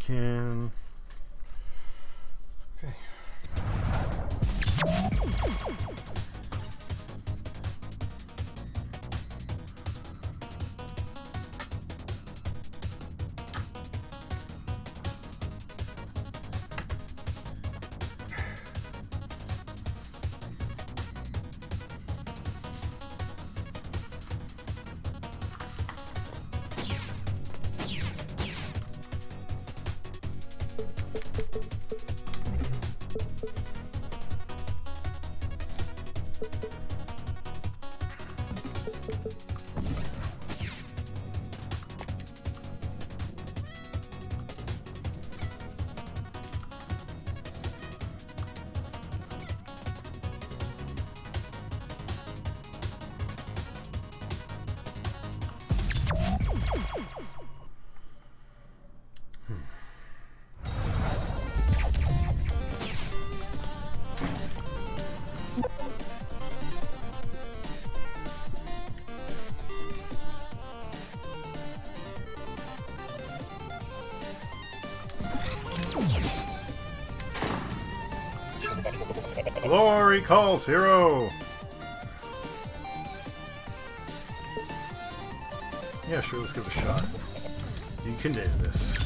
can. Okay. Glory calls hero! Yeah, sure, let's give it a shot. You can do this.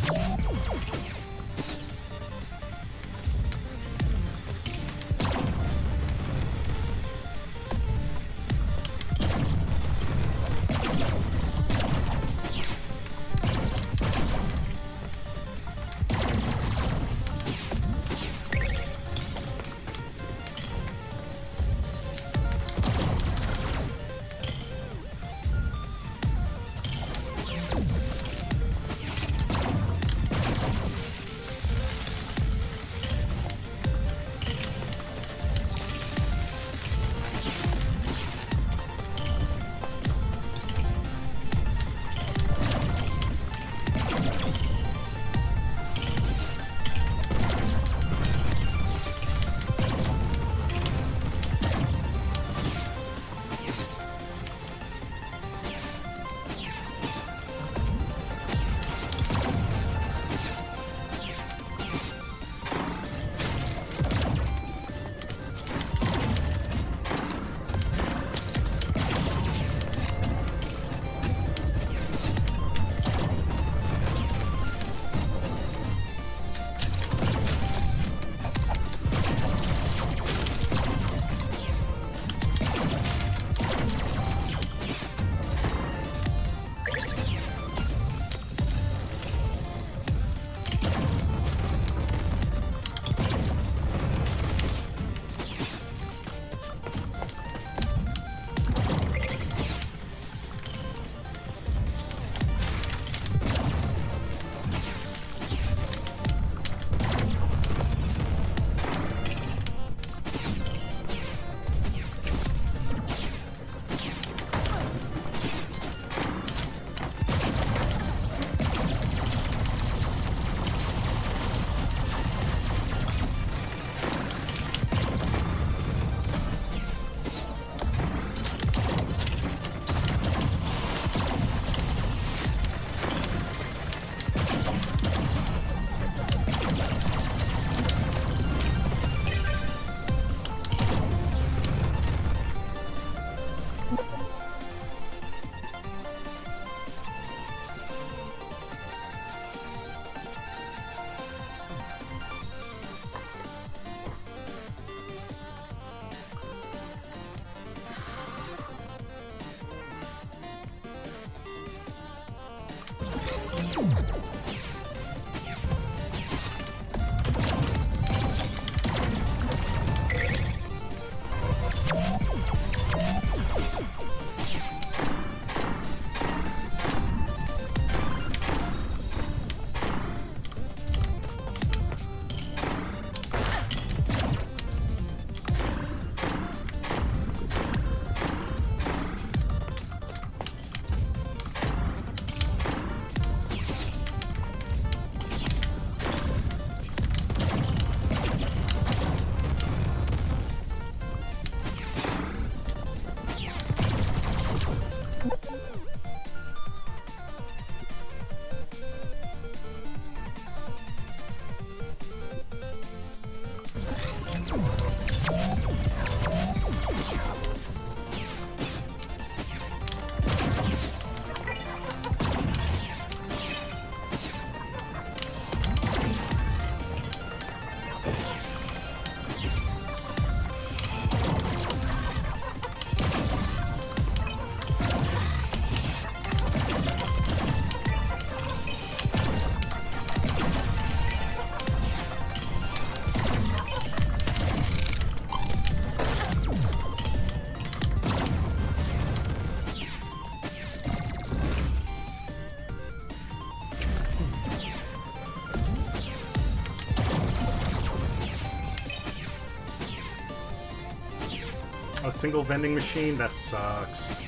a single vending machine? That sucks.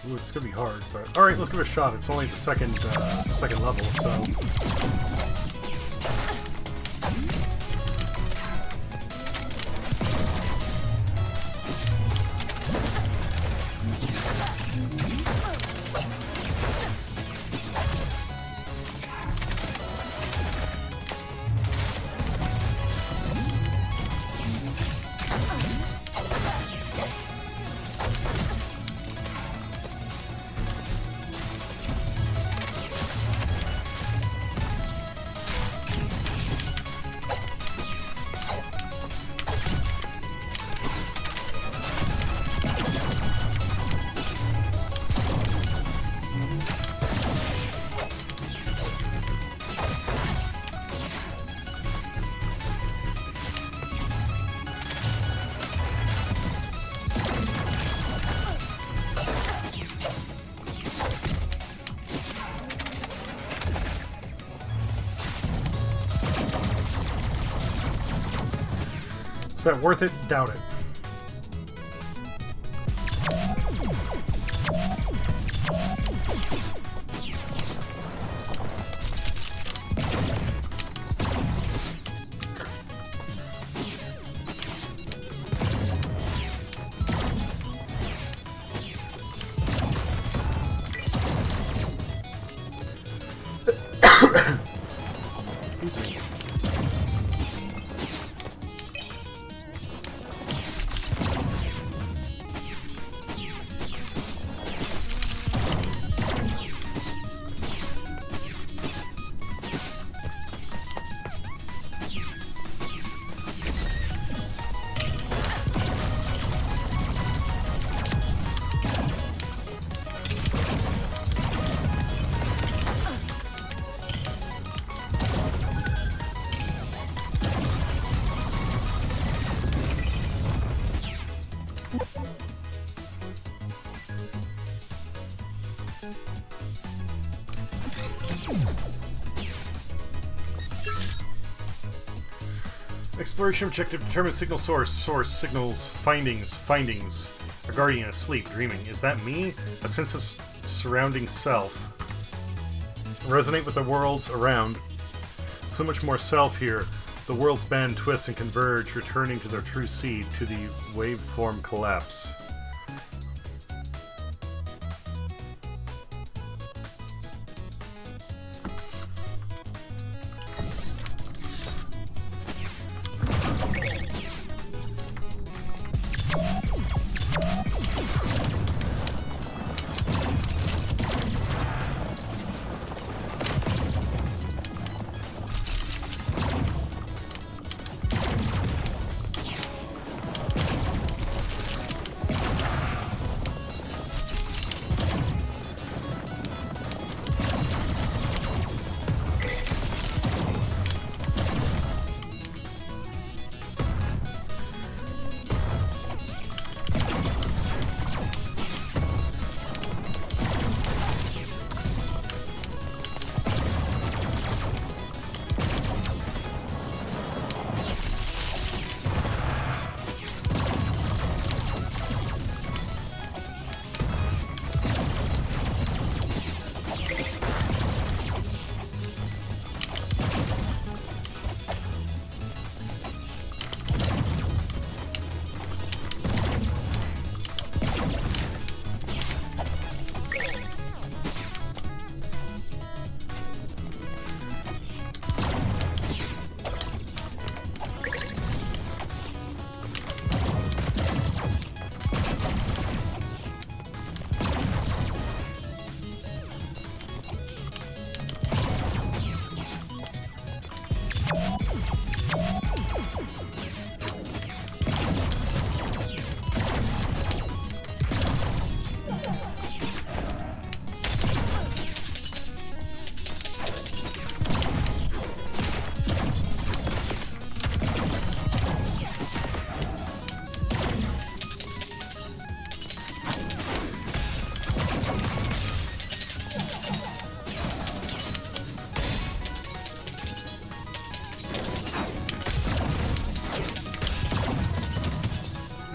Ooh, it's gonna be hard, but all right, let's give it a shot. It's only the second level, so. Is that worth it? Doubt it. Excuse me. Exploration objective. Determine signal source. Source. Signals. Findings. Findings. A guardian asleep. Dreaming. Is that me? A sense of surrounding self. Resonate with the worlds around. So much more self here. The worlds bend, twist, and converge, returning to their true seed, to the waveform collapse.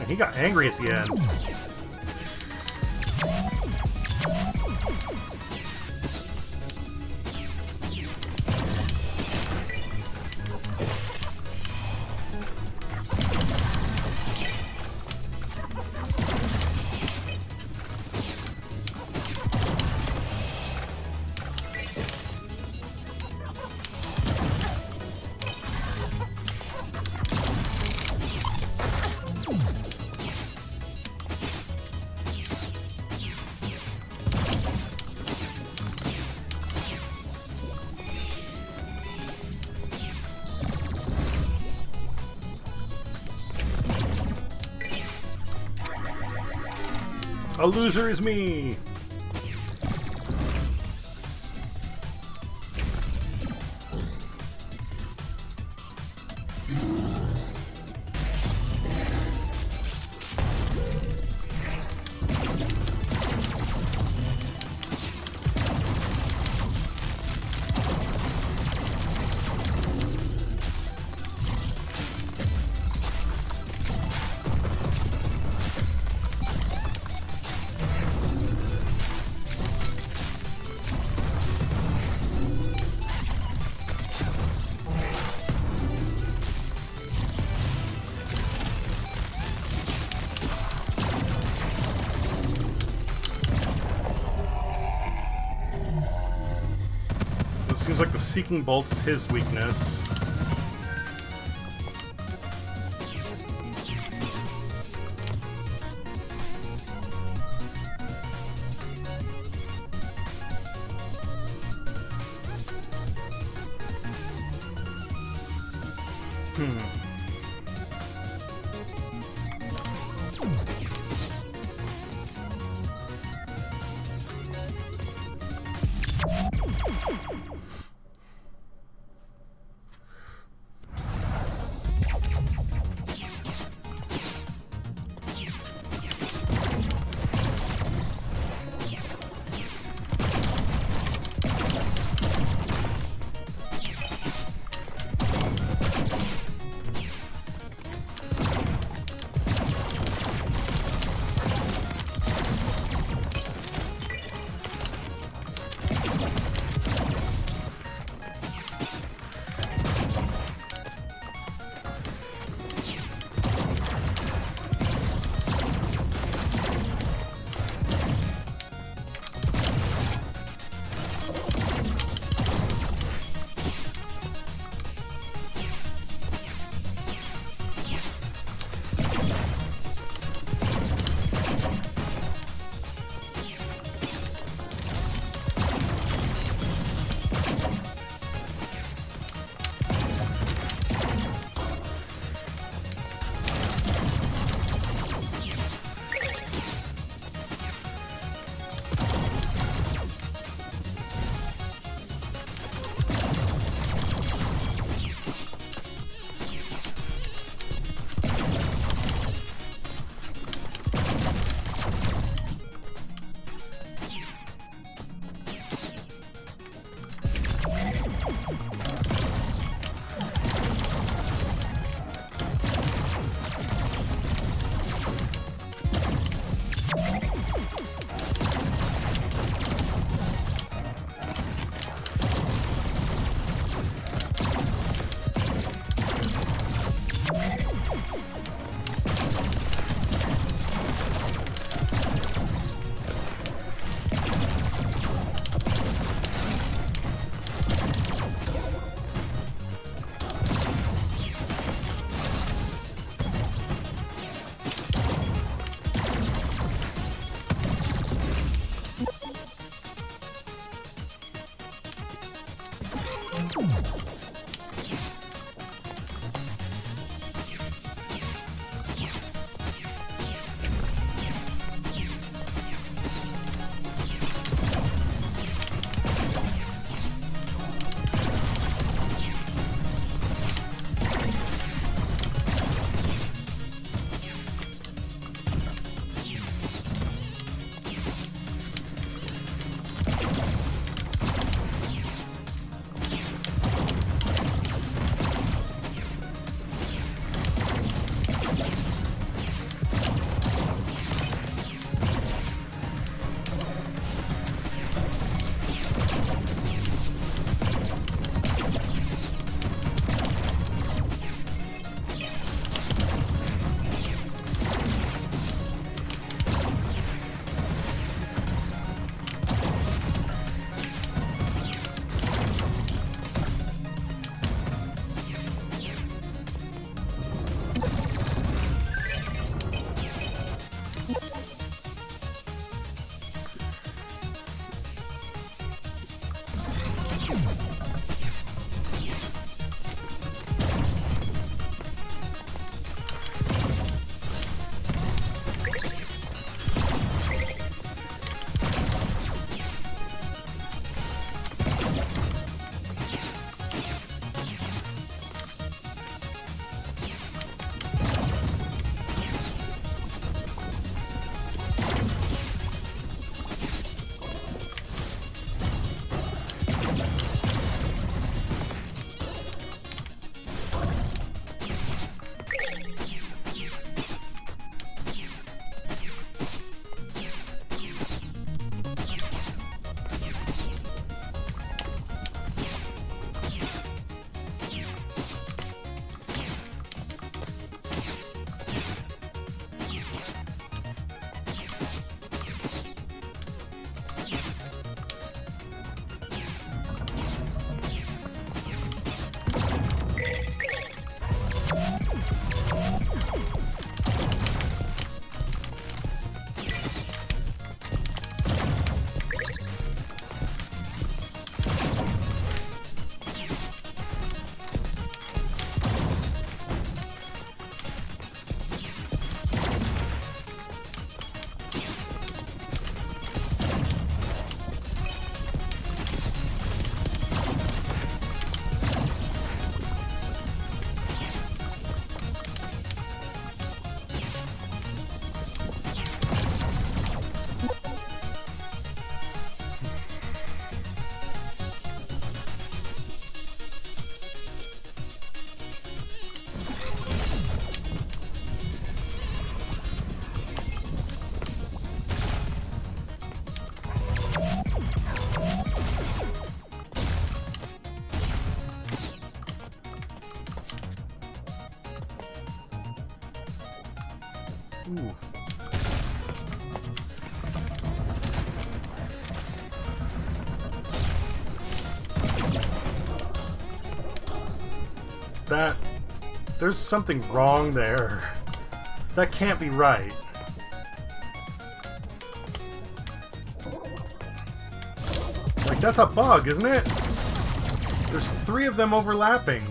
He got angry at the end. A loser is me! Seems like the Seeking Bolt is his weakness. Ooh. That... There's something wrong there. That can't be right. Like, that's a bug, isn't it? There's 3 of them overlapping.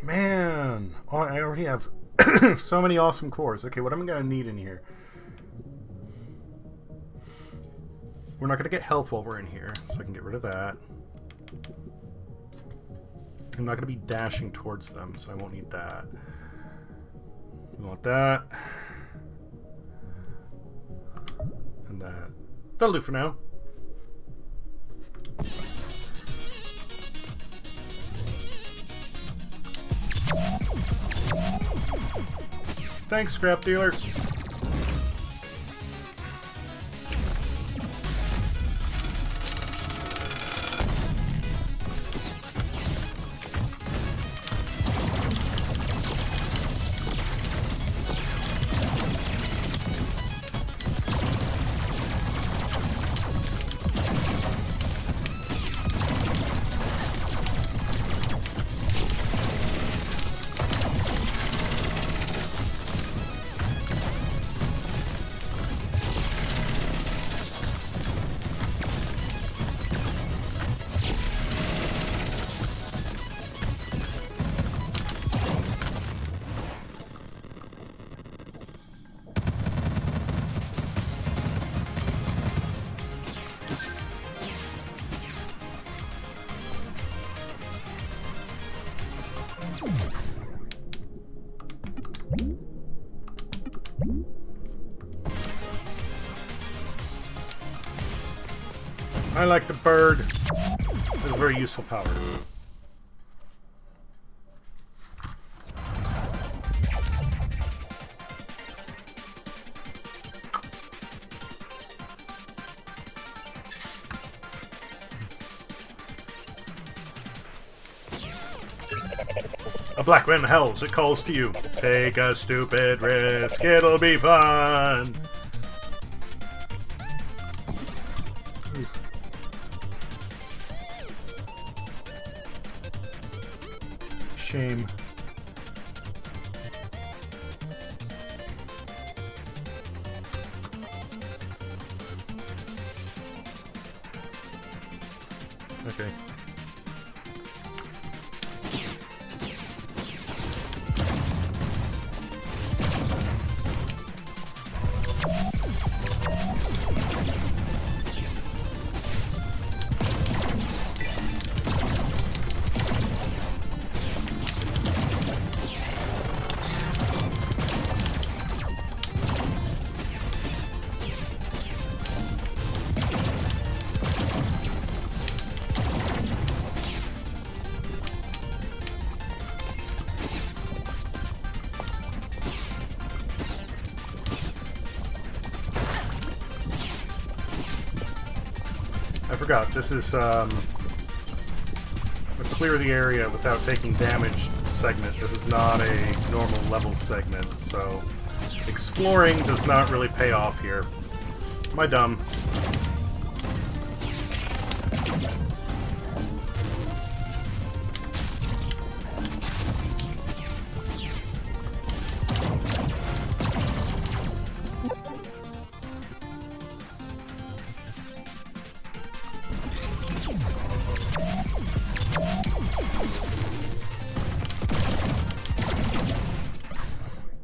Man, oh, I already have so many awesome cores. Okay, what am I going to need in here? We're not going to get health while we're in here, so I can get rid of that. I'm not going to be dashing towards them, so I won't need that. We want that. And that. That'll do for now. Thanks, scrap dealer. I like the bird. It's a very useful power. A black wind howls, it calls to you. Take a stupid risk, it'll be fun. Shame. Okay. I forgot. This is a clear the area without taking damage segment. This is not a normal level segment, so exploring does not really pay off here. Am I dumb?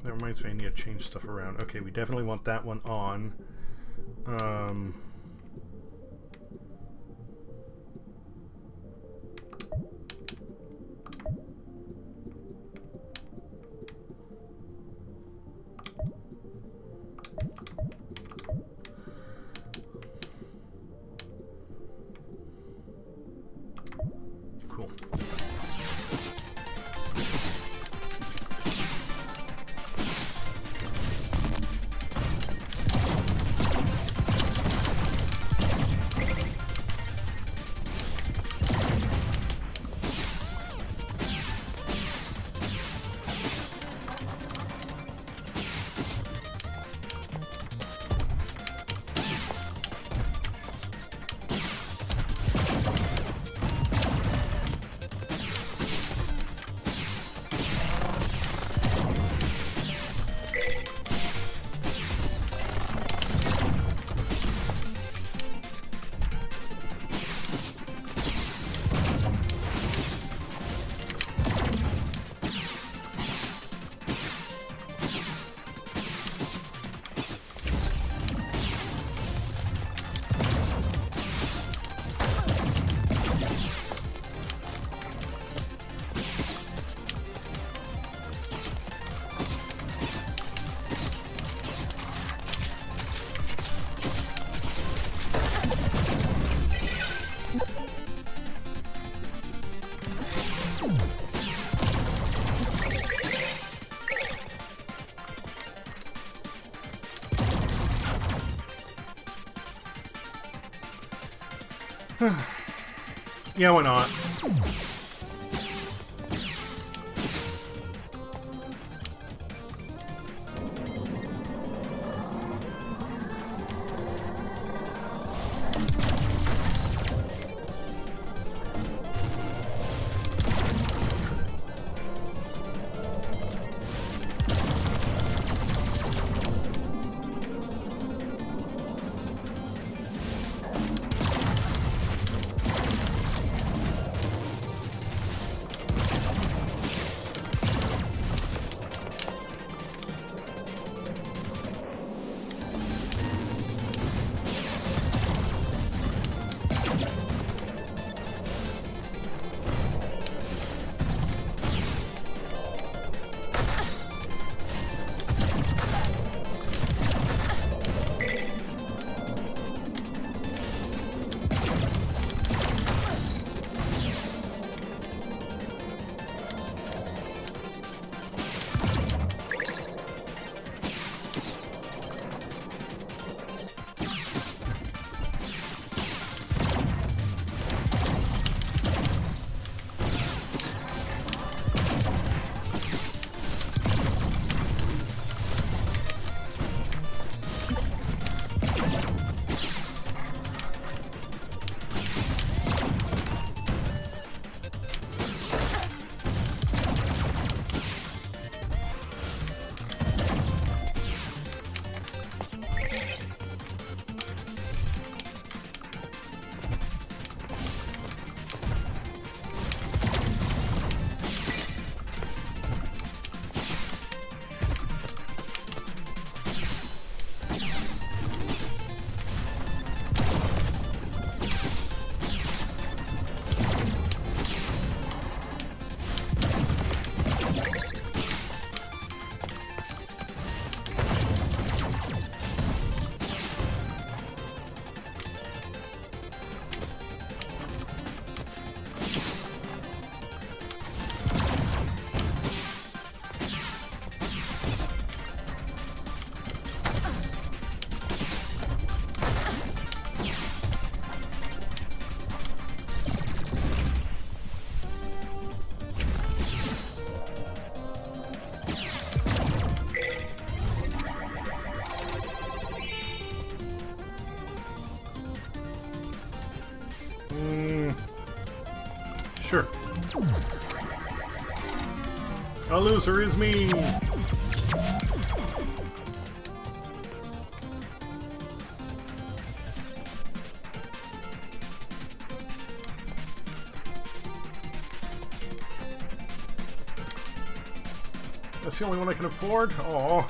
That reminds me, I need to change stuff around. Okay, we definitely want that one on. Cool. Yeah, why not? Sure. A loser is me! That's the only one I can afford? Aww.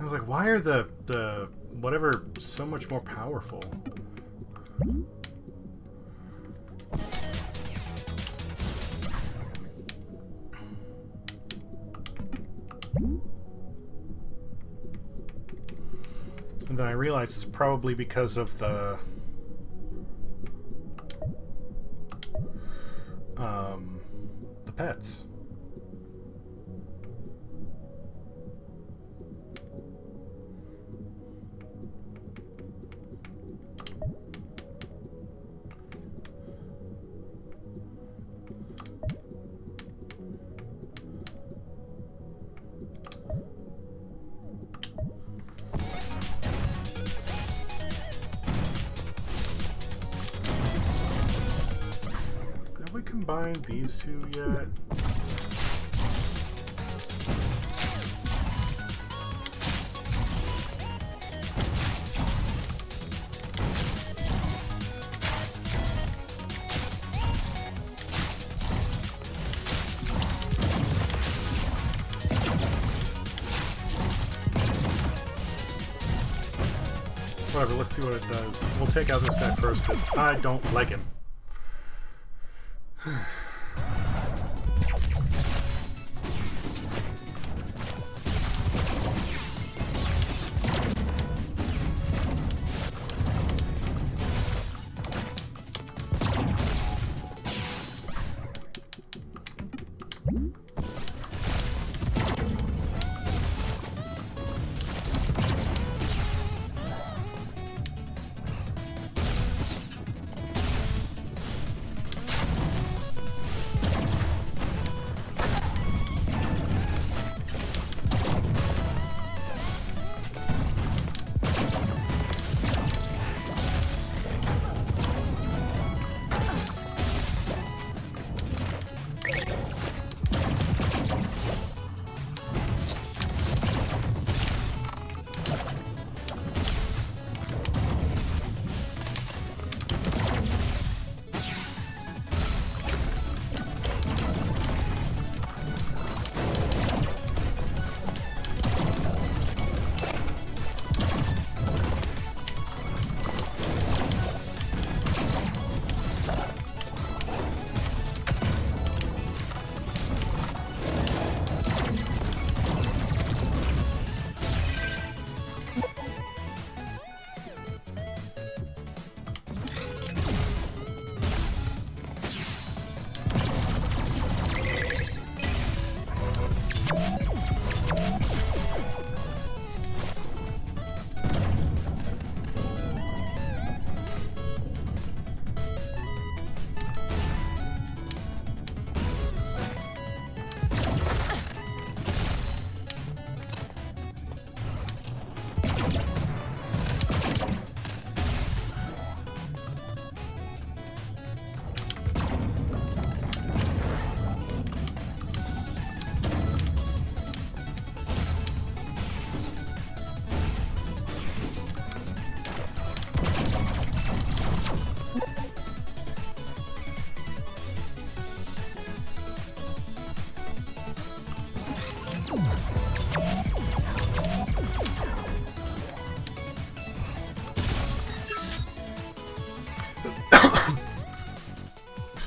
I was like, why are the whatever so much more powerful? And then I realized it's probably because of the pets. Have we combined these two yet? Whatever, let's see what it does. We'll take out this guy first because I don't like him.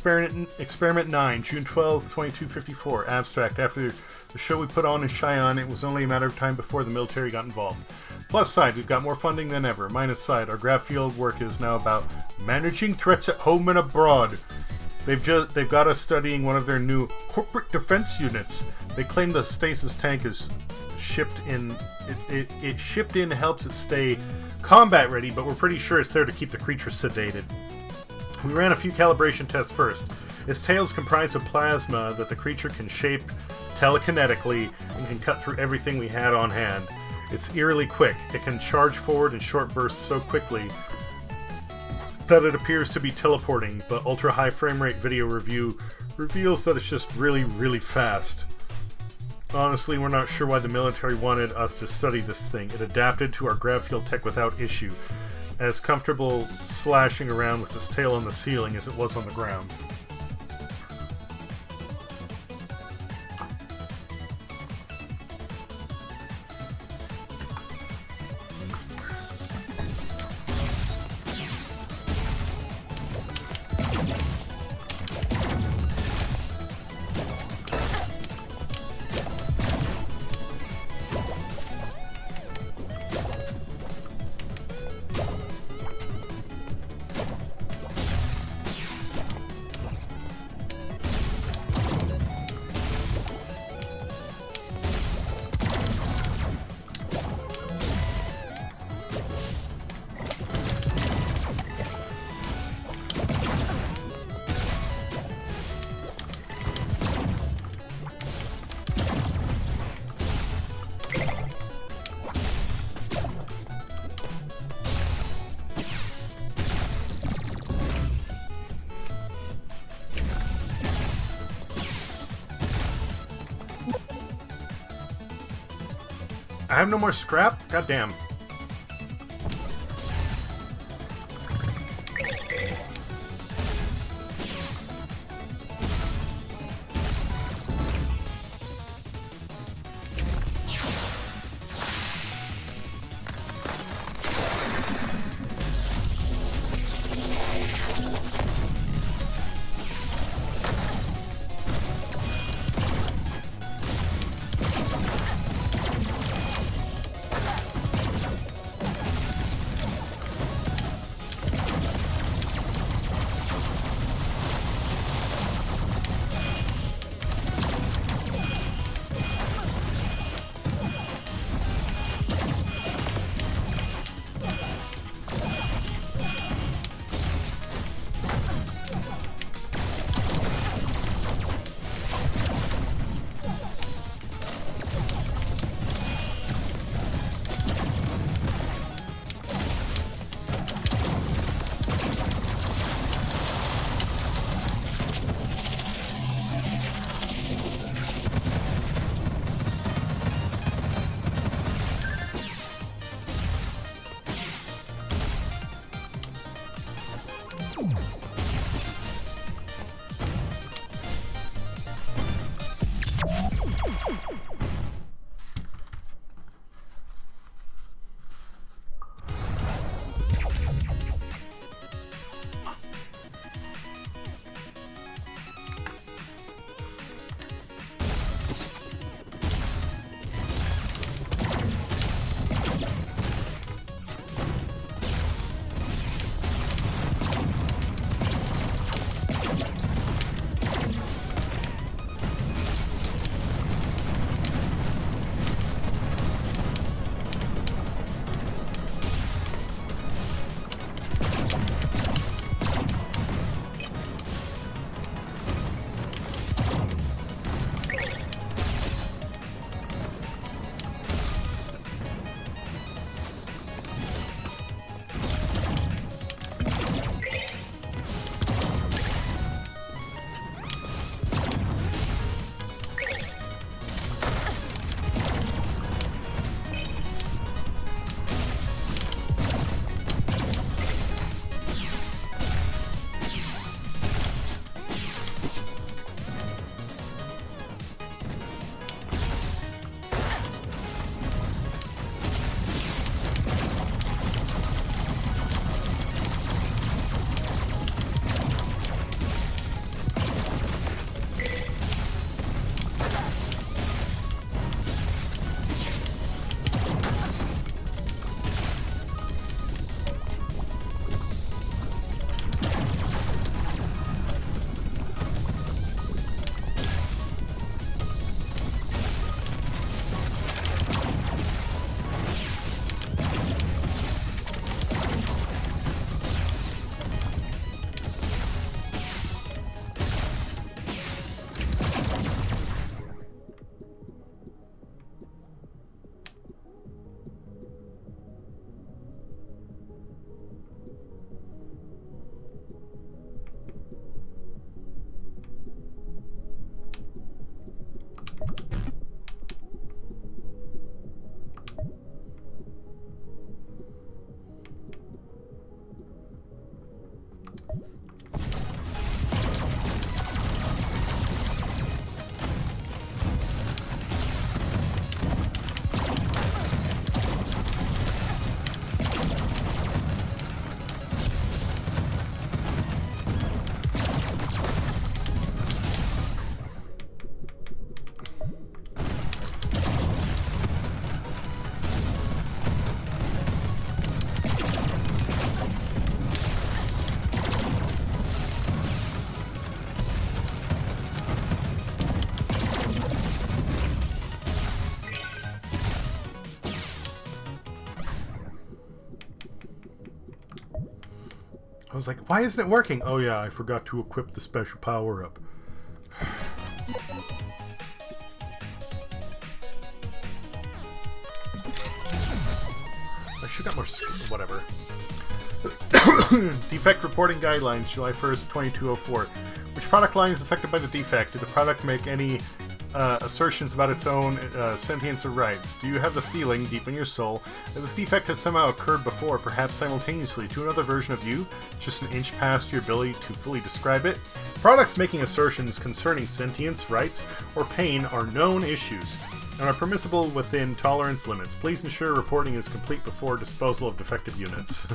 Experiment 9, June 12, 2254. Abstract. After the show we put on in Cheyenne, it was only a matter of time before the military got involved. Plus side, we've got more funding than ever. Minus side, our graph field work is now about managing threats at home and abroad. They've got us studying one of their new corporate defense units. They claim the stasis tank is shipped in. It shipped in helps it stay combat ready, but we're pretty sure it's there to keep the creature sedated. We ran a few calibration tests first. Its tail is comprised of plasma that the creature can shape telekinetically and can cut through everything we had on hand. It's eerily quick. It can charge forward in short bursts so quickly that it appears to be teleporting, but ultra-high frame rate video review reveals that it's just really, really fast. Honestly, we're not sure why the military wanted us to study this thing. It adapted to our grav field tech without issue. As comfortable slashing around with its tail on the ceiling as it was on the ground. I have no more scrap? Goddamn. I was like, why isn't it working? Oh yeah, I forgot to equip the special power-up. I should have got more skill. Whatever. Defect reporting guidelines, July 1st, 2204. Which product line is affected by the defect? Did the product make any assertions about its own sentience or rights? Do you have the feeling, deep in your soul, that this defect has somehow occurred before, perhaps simultaneously, to another version of you, just an inch past your ability to fully describe it? Products making assertions concerning sentience, rights, or pain are known issues, and are permissible within tolerance limits. Please ensure reporting is complete before disposal of defective units.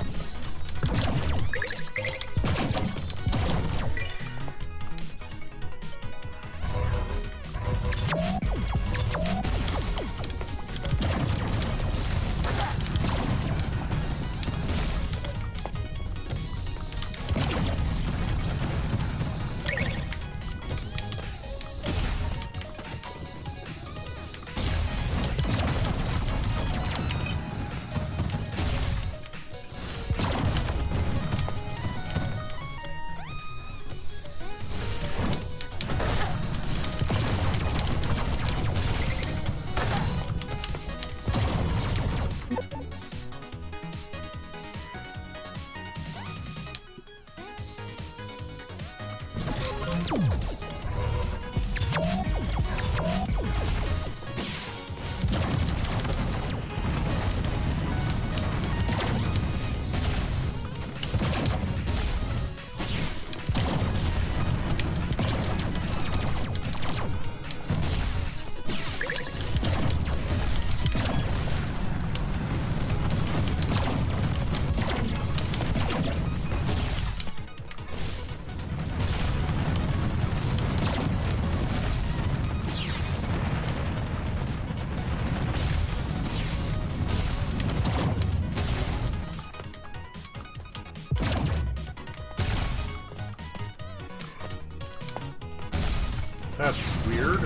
That's weird.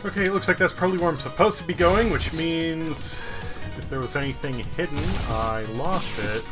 Okay, it looks like that's probably where I'm supposed to be going, which means if there was anything hidden, I lost it.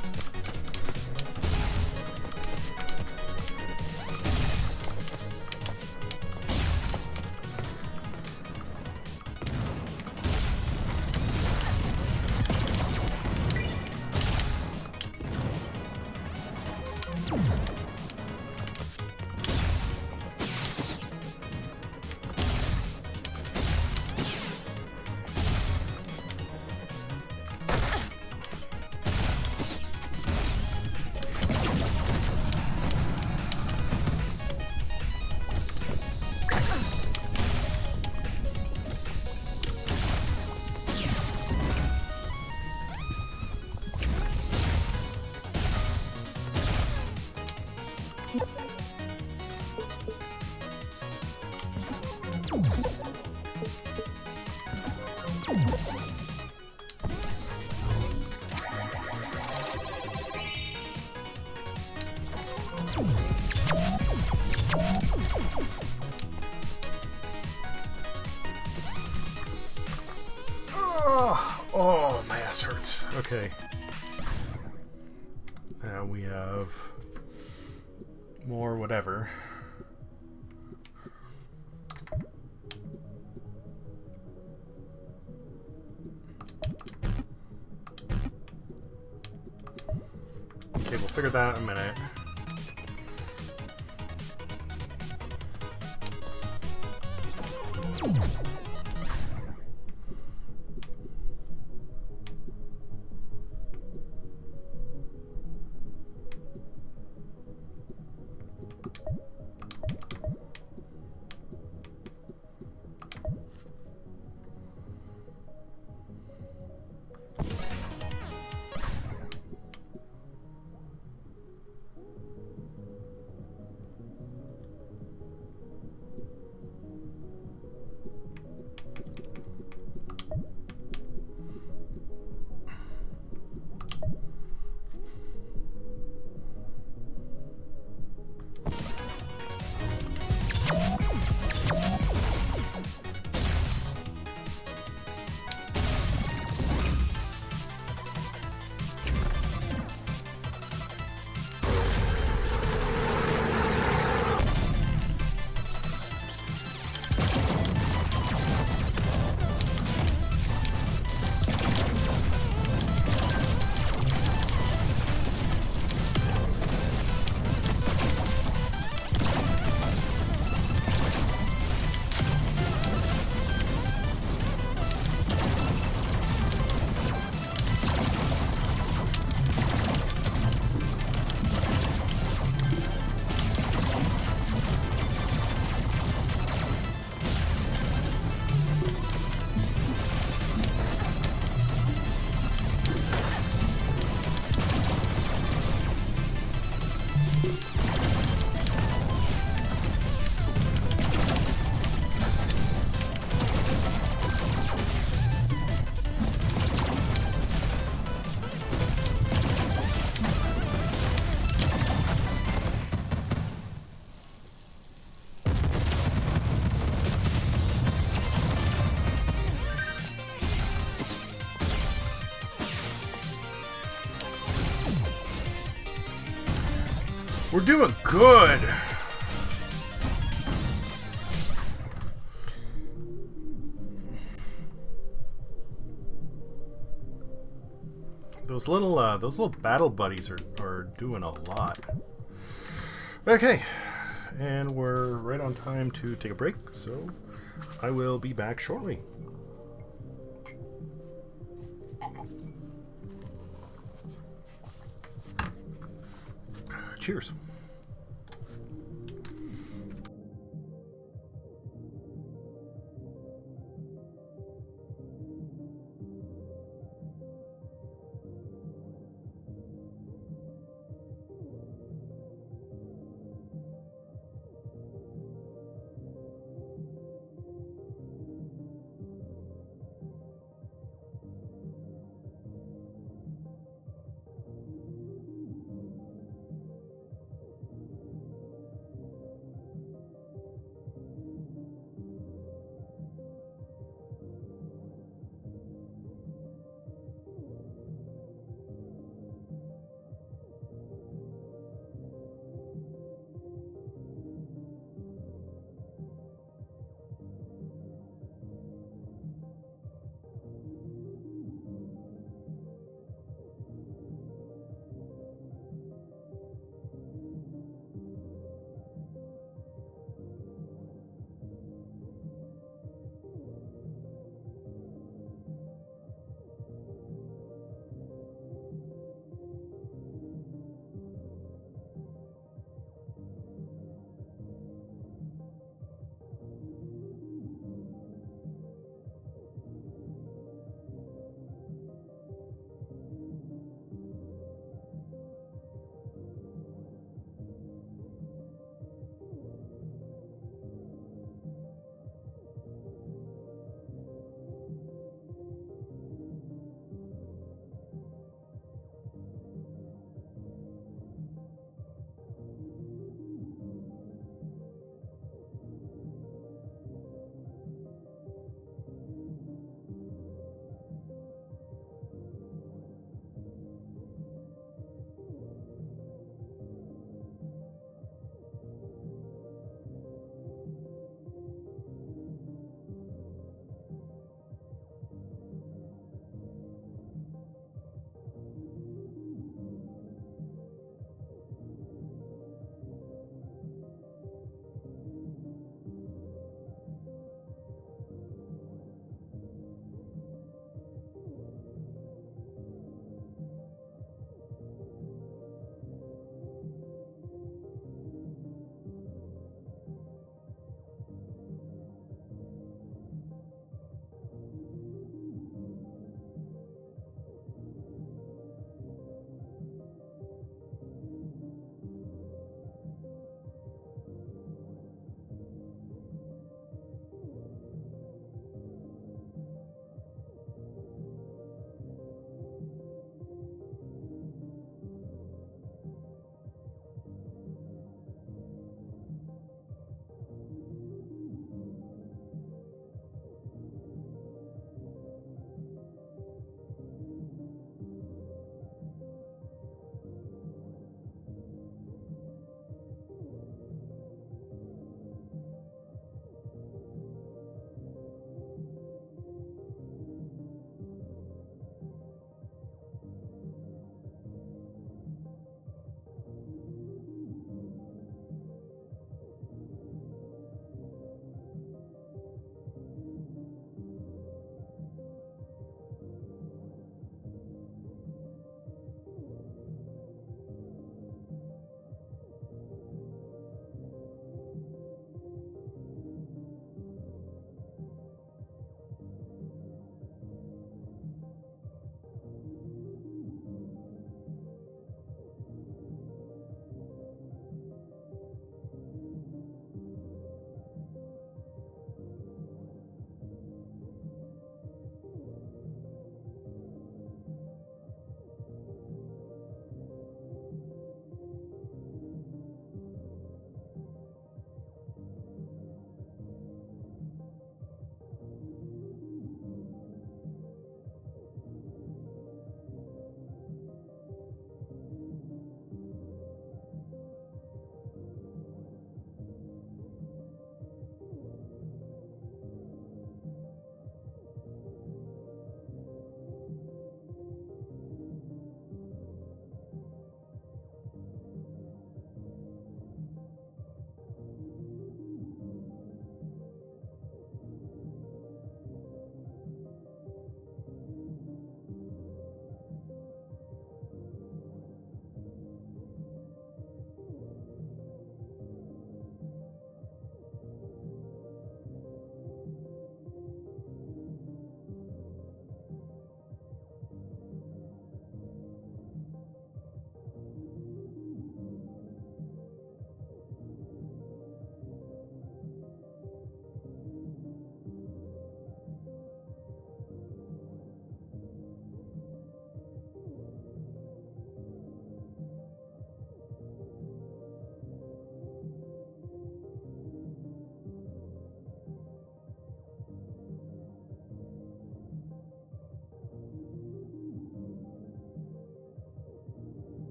Oh, my ass hurts. Okay. Now we have more whatever. Okay, we'll figure that out in a minute. We're doing good. Those little battle buddies are doing a lot. Okay, and we're right on time to take a break, so I will be back shortly. Cheers.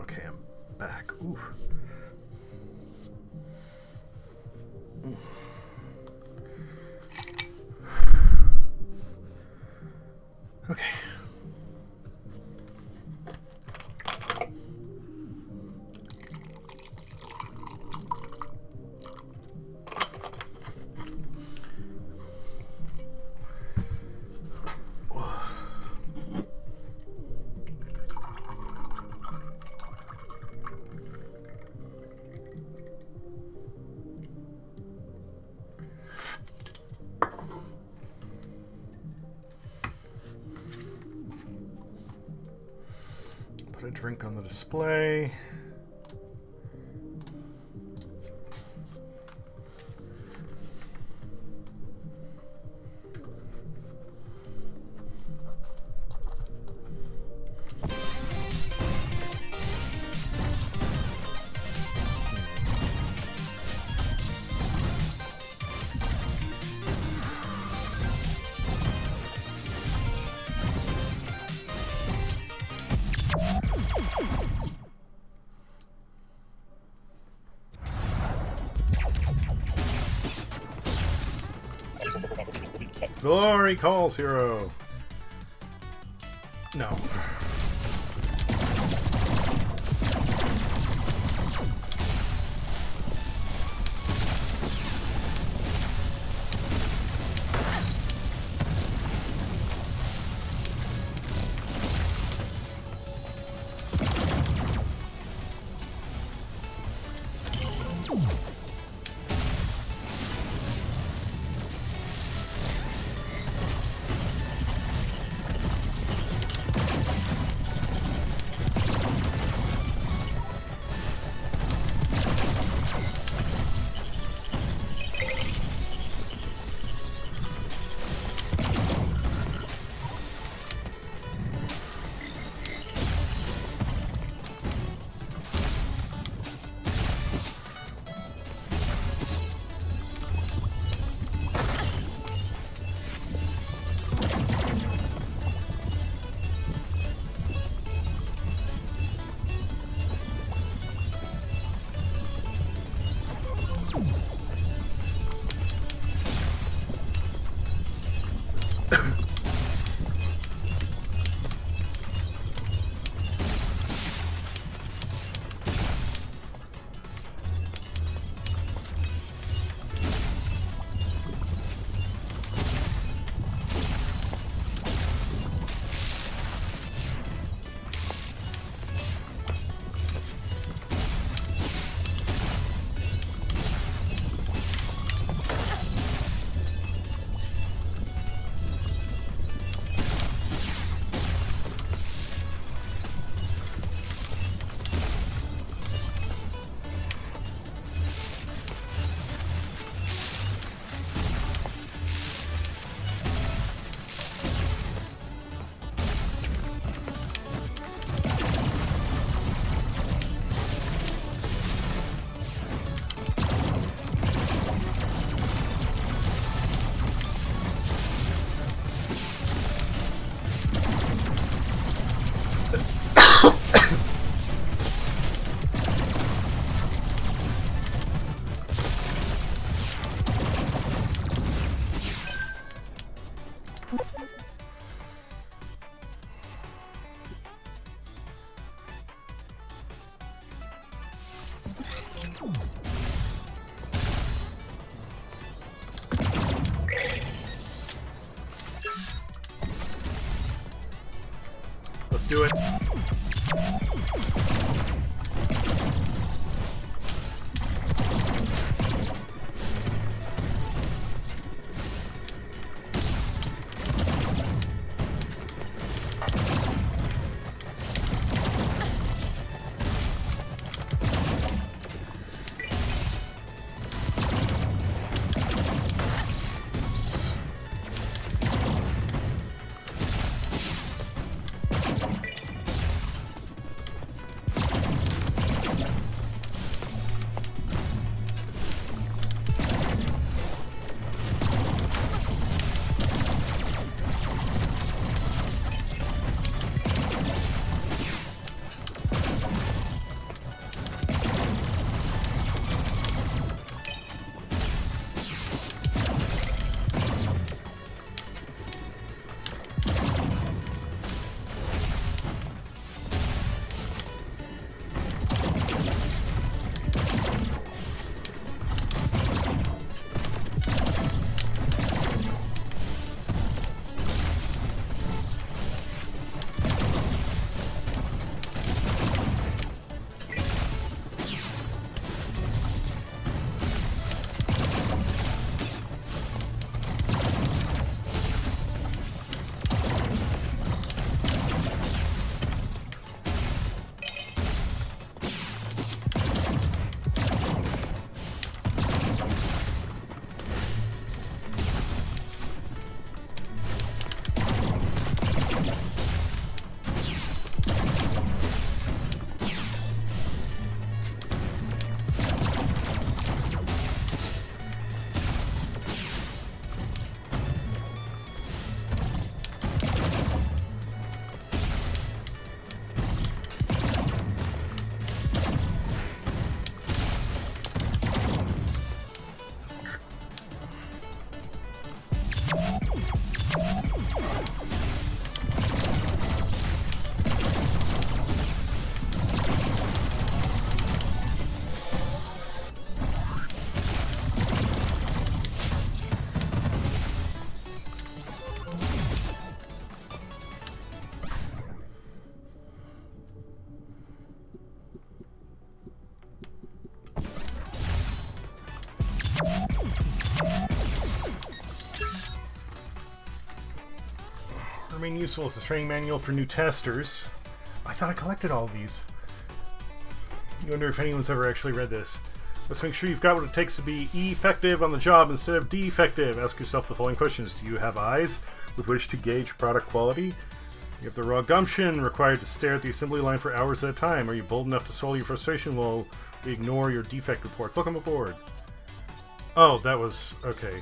Okay, I'm back. Ooh. Okay. Put a drink on the display. Glory calls, hero. No. Let's do it. remain useful as a training manual for new testers. I thought I collected all of these. You wonder if anyone's ever actually read this. Let's make sure you've got what it takes to be effective on the job instead of defective. Ask yourself the following questions. Do you have eyes with which to gauge product quality? You have the raw gumption required to stare at the assembly line for hours at a time. Are you bold enough to swallow your frustration while we ignore your defect reports? Welcome aboard. Oh, that was... okay.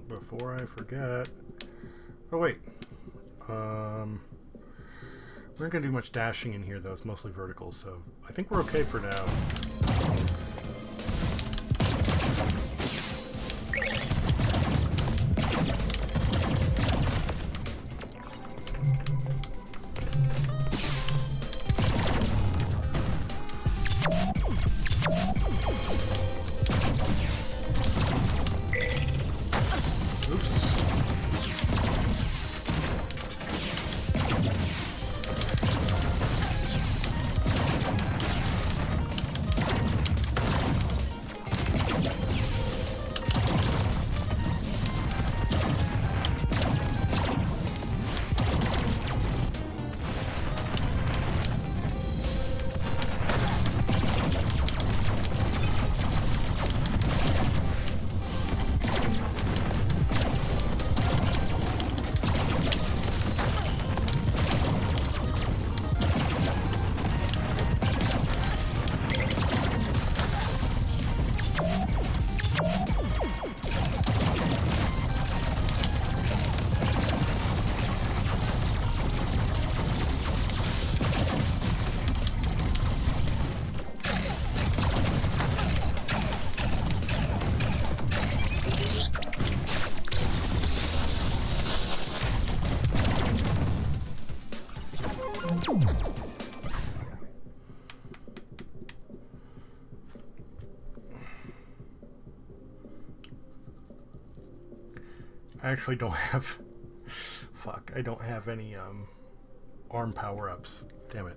Before I forget... Oh, wait. We're not going to do much dashing in here, though. It's mostly vertical, so I think we're okay for now. I actually don't have... Fuck, I don't have any arm power-ups. Damn it.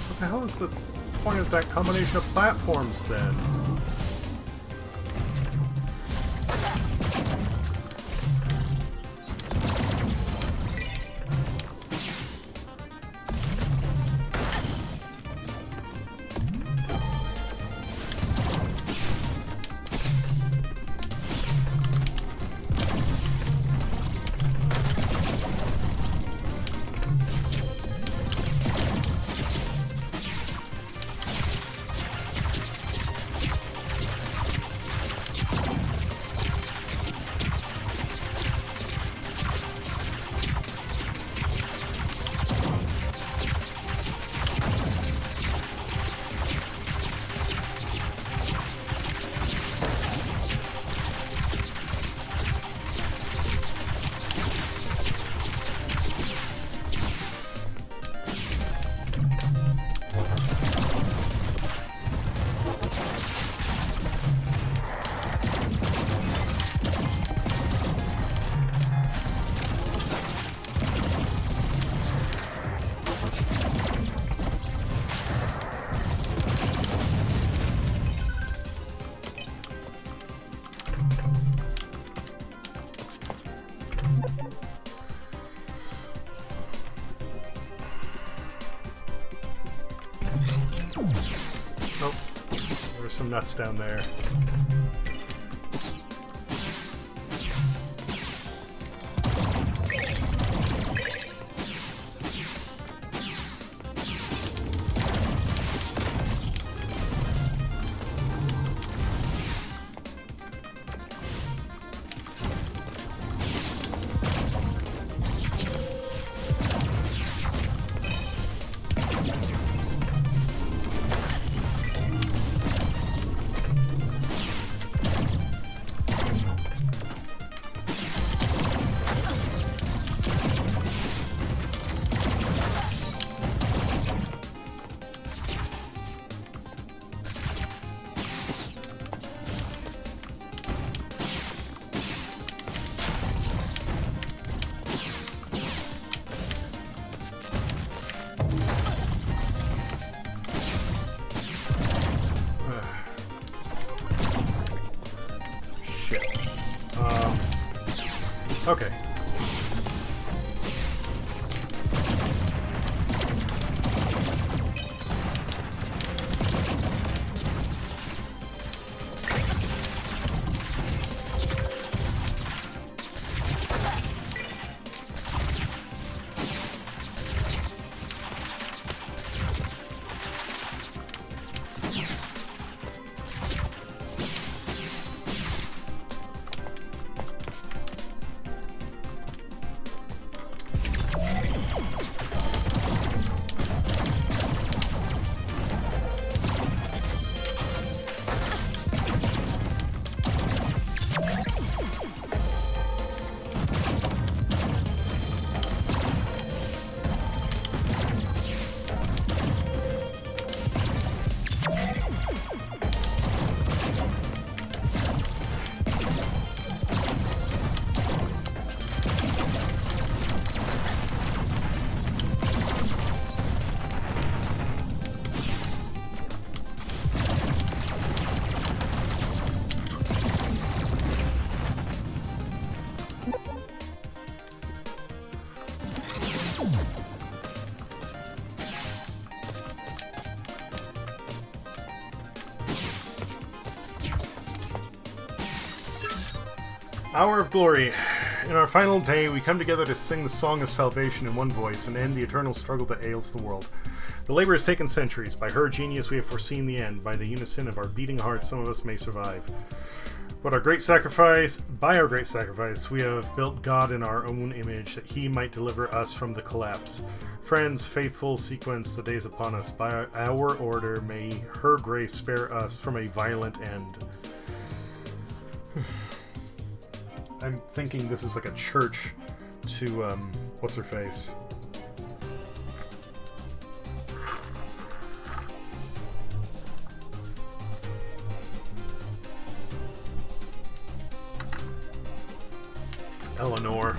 What the hell is the point of that combination of platforms then? Oh, there's some nuts down there. Hour of glory. In our final day, we come together to sing the song of salvation in one voice and end the eternal struggle that ails the world. The labor has taken centuries. By her genius, we have foreseen the end. By the unison of our beating hearts, some of us may survive. But by our great sacrifice, we have built God in our own image, that he might deliver us from the collapse. Friends, faithful, sequence the days upon us. By our order, may her grace spare us from a violent end. I'm thinking this is like a church to, what's-her-face? Eleanor.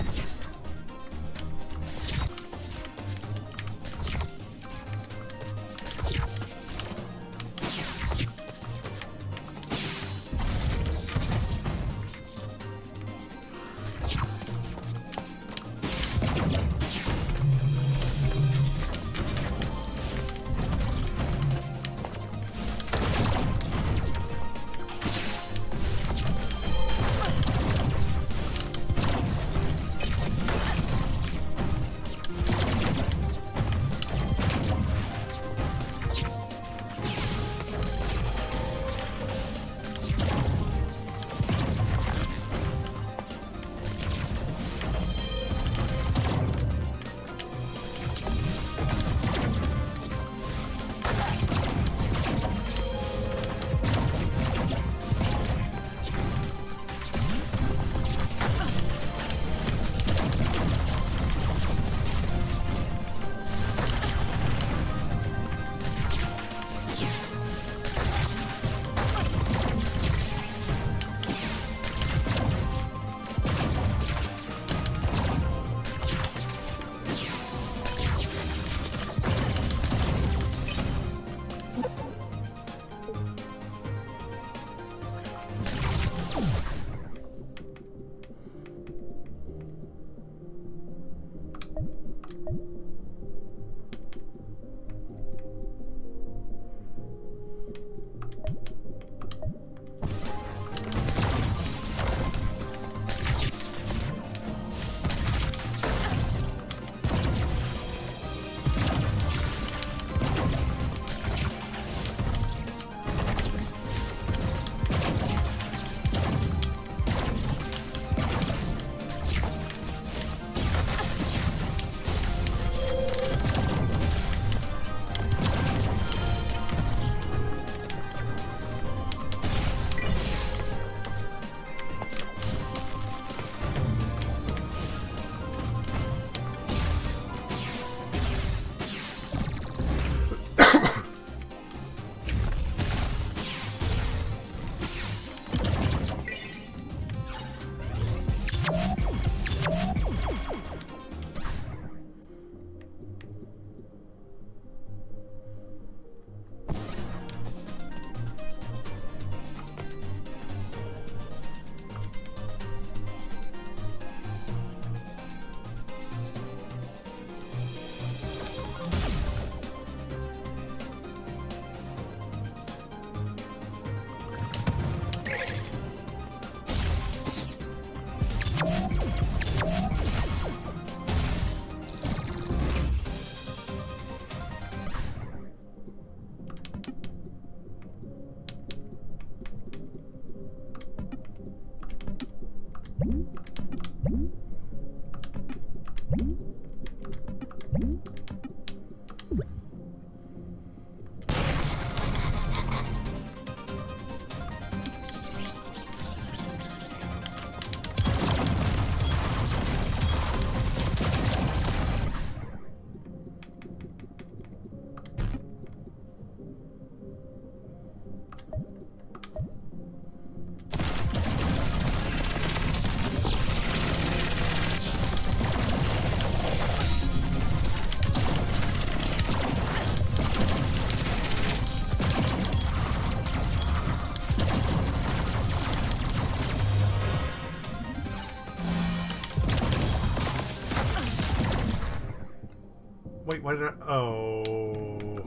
Wait, why did I... Oh...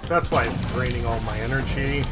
That's why it's draining all my energy.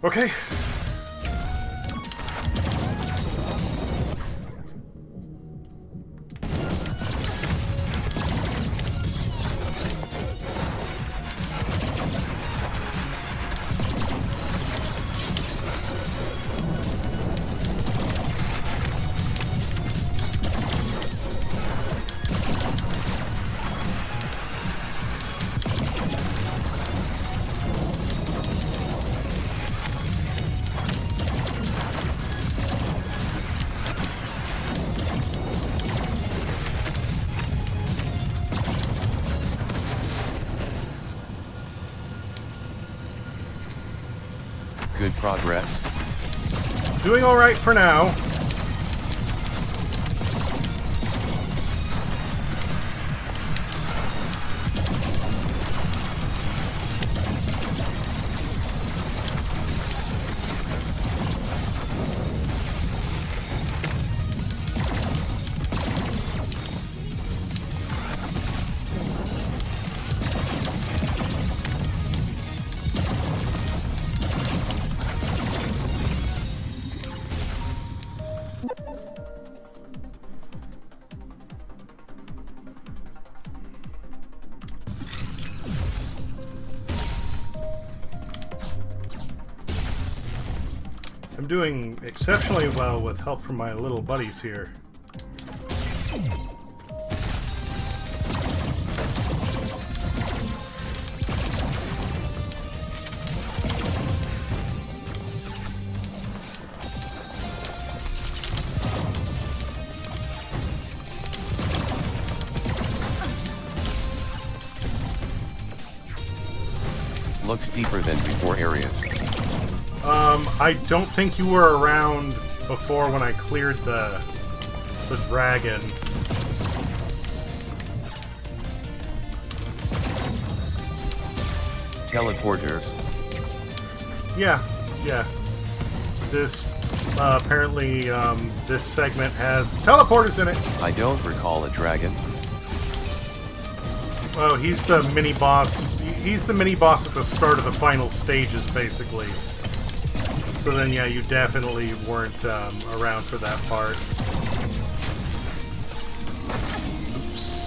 Okay. Good progress. Doing all right for now. I'm doing exceptionally well with help from my little buddies here. Looks deeper than before areas. I don't think you were around before when I cleared the dragon. Teleporters. Yeah. This apparently this segment has teleporters in it. I don't recall a dragon. Oh, he's the mini boss. He's the mini boss at the start of the final stages, basically. So then, yeah, you definitely weren't around for that part. Oops.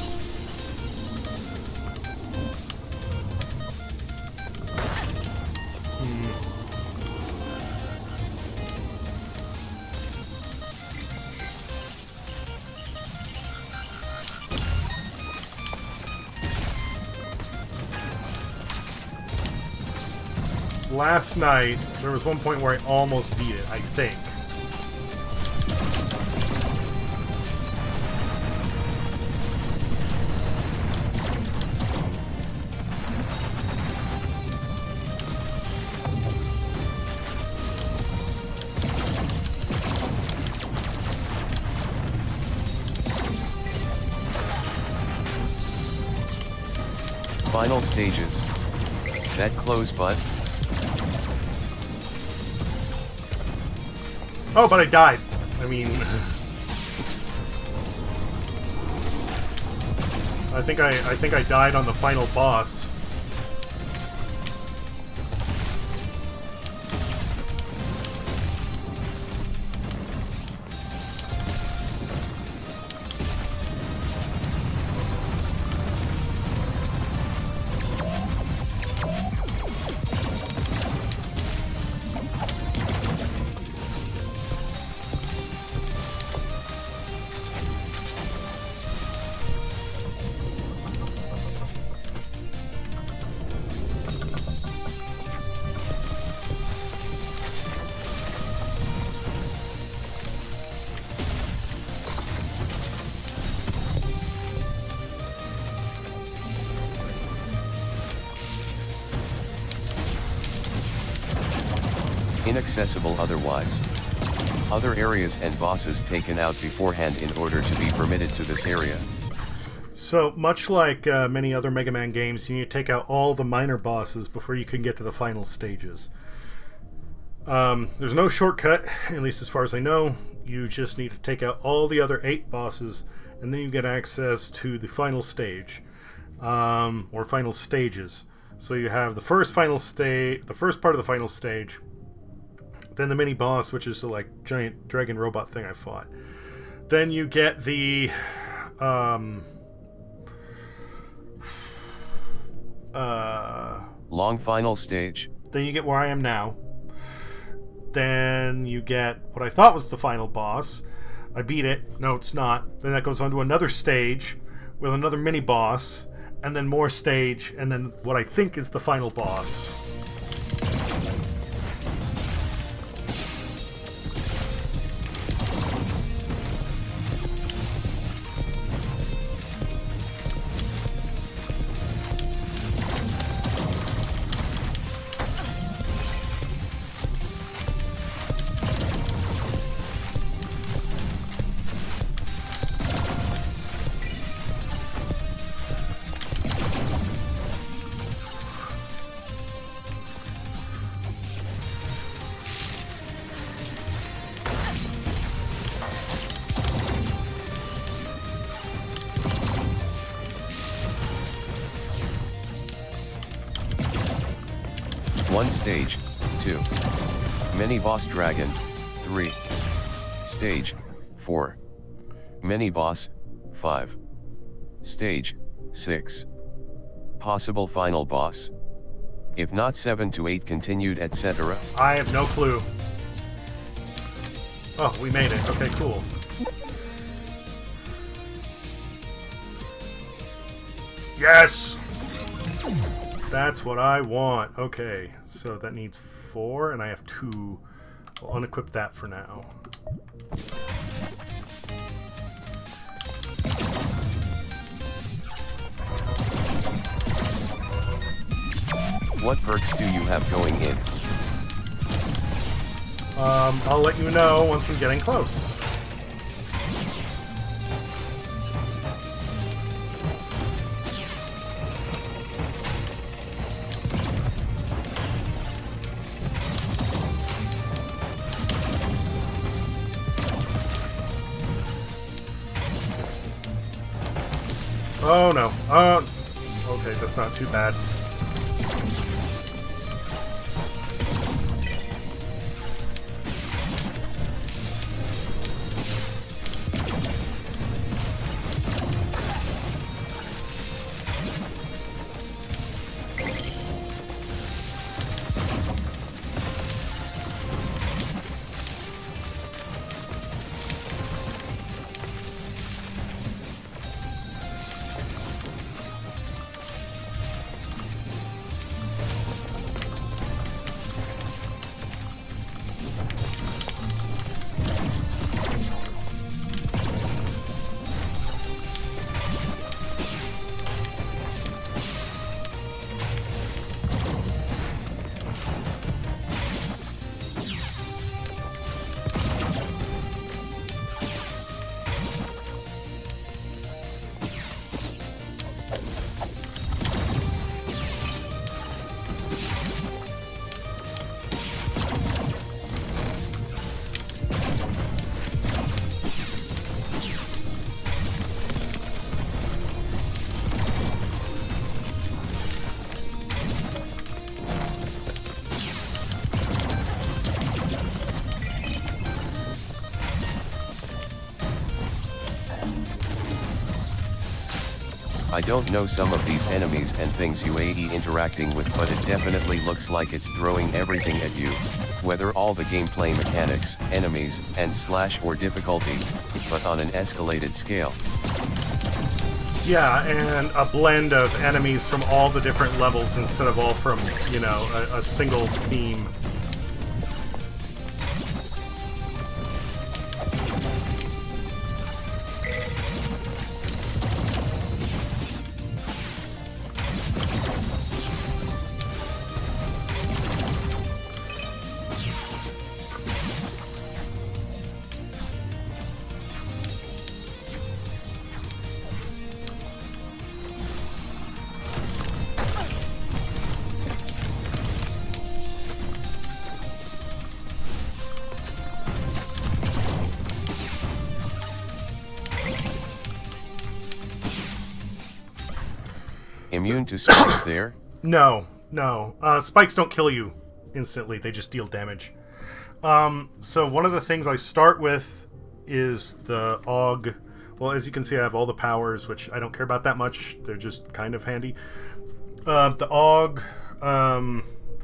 Last night, there was one point where I almost beat it, I think. Final stages. That close, bud. Oh, but I died. I mean, I think I died on the final boss. Inaccessible otherwise. Other areas and bosses taken out beforehand in order to be permitted to this area. So, much like many other Mega Man games, you need to take out all the minor bosses before you can get to the final stages. There's no shortcut, at least as far as I know. You just need to take out all the other 8 bosses, and then you get access to the final stage, or final stages. So you have the first final stage, the first part of the final stage, then the mini boss, which is the like giant dragon robot thing I fought. Then you get the long final stage. Then you get where I am now. Then you get what I thought was the final boss. I beat it. No, it's not. Then that goes on to another stage with another mini boss, and then more stage, and then what I think is the final boss. One stage, 2. Mini boss dragon, 3. Stage, 4. Mini boss, 5. Stage, 6. Possible final boss. If not 7 to 8 continued, etc. I have no clue. Oh, we made it. Okay, cool. Yes! That's what I want. Okay, so that needs 4, and I have 2. I'll unequip that for now. What perks do you have going in? I'll let you know once I'm getting close. Oh no. Okay, that's not too bad. I don't know some of these enemies and things UAE interacting with, but it definitely looks like it's throwing everything at you, whether all the gameplay mechanics, enemies, and slash or difficulty, but on an escalated scale. Yeah, and a blend of enemies from all the different levels instead of all from, you know, a single theme. Immune to spikes there? No. Spikes don't kill you instantly, they just deal damage. So one of the things I start with is the AUG. Well, as you can see, I have all the powers, which I don't care about that much. They're just kind of handy. The AUG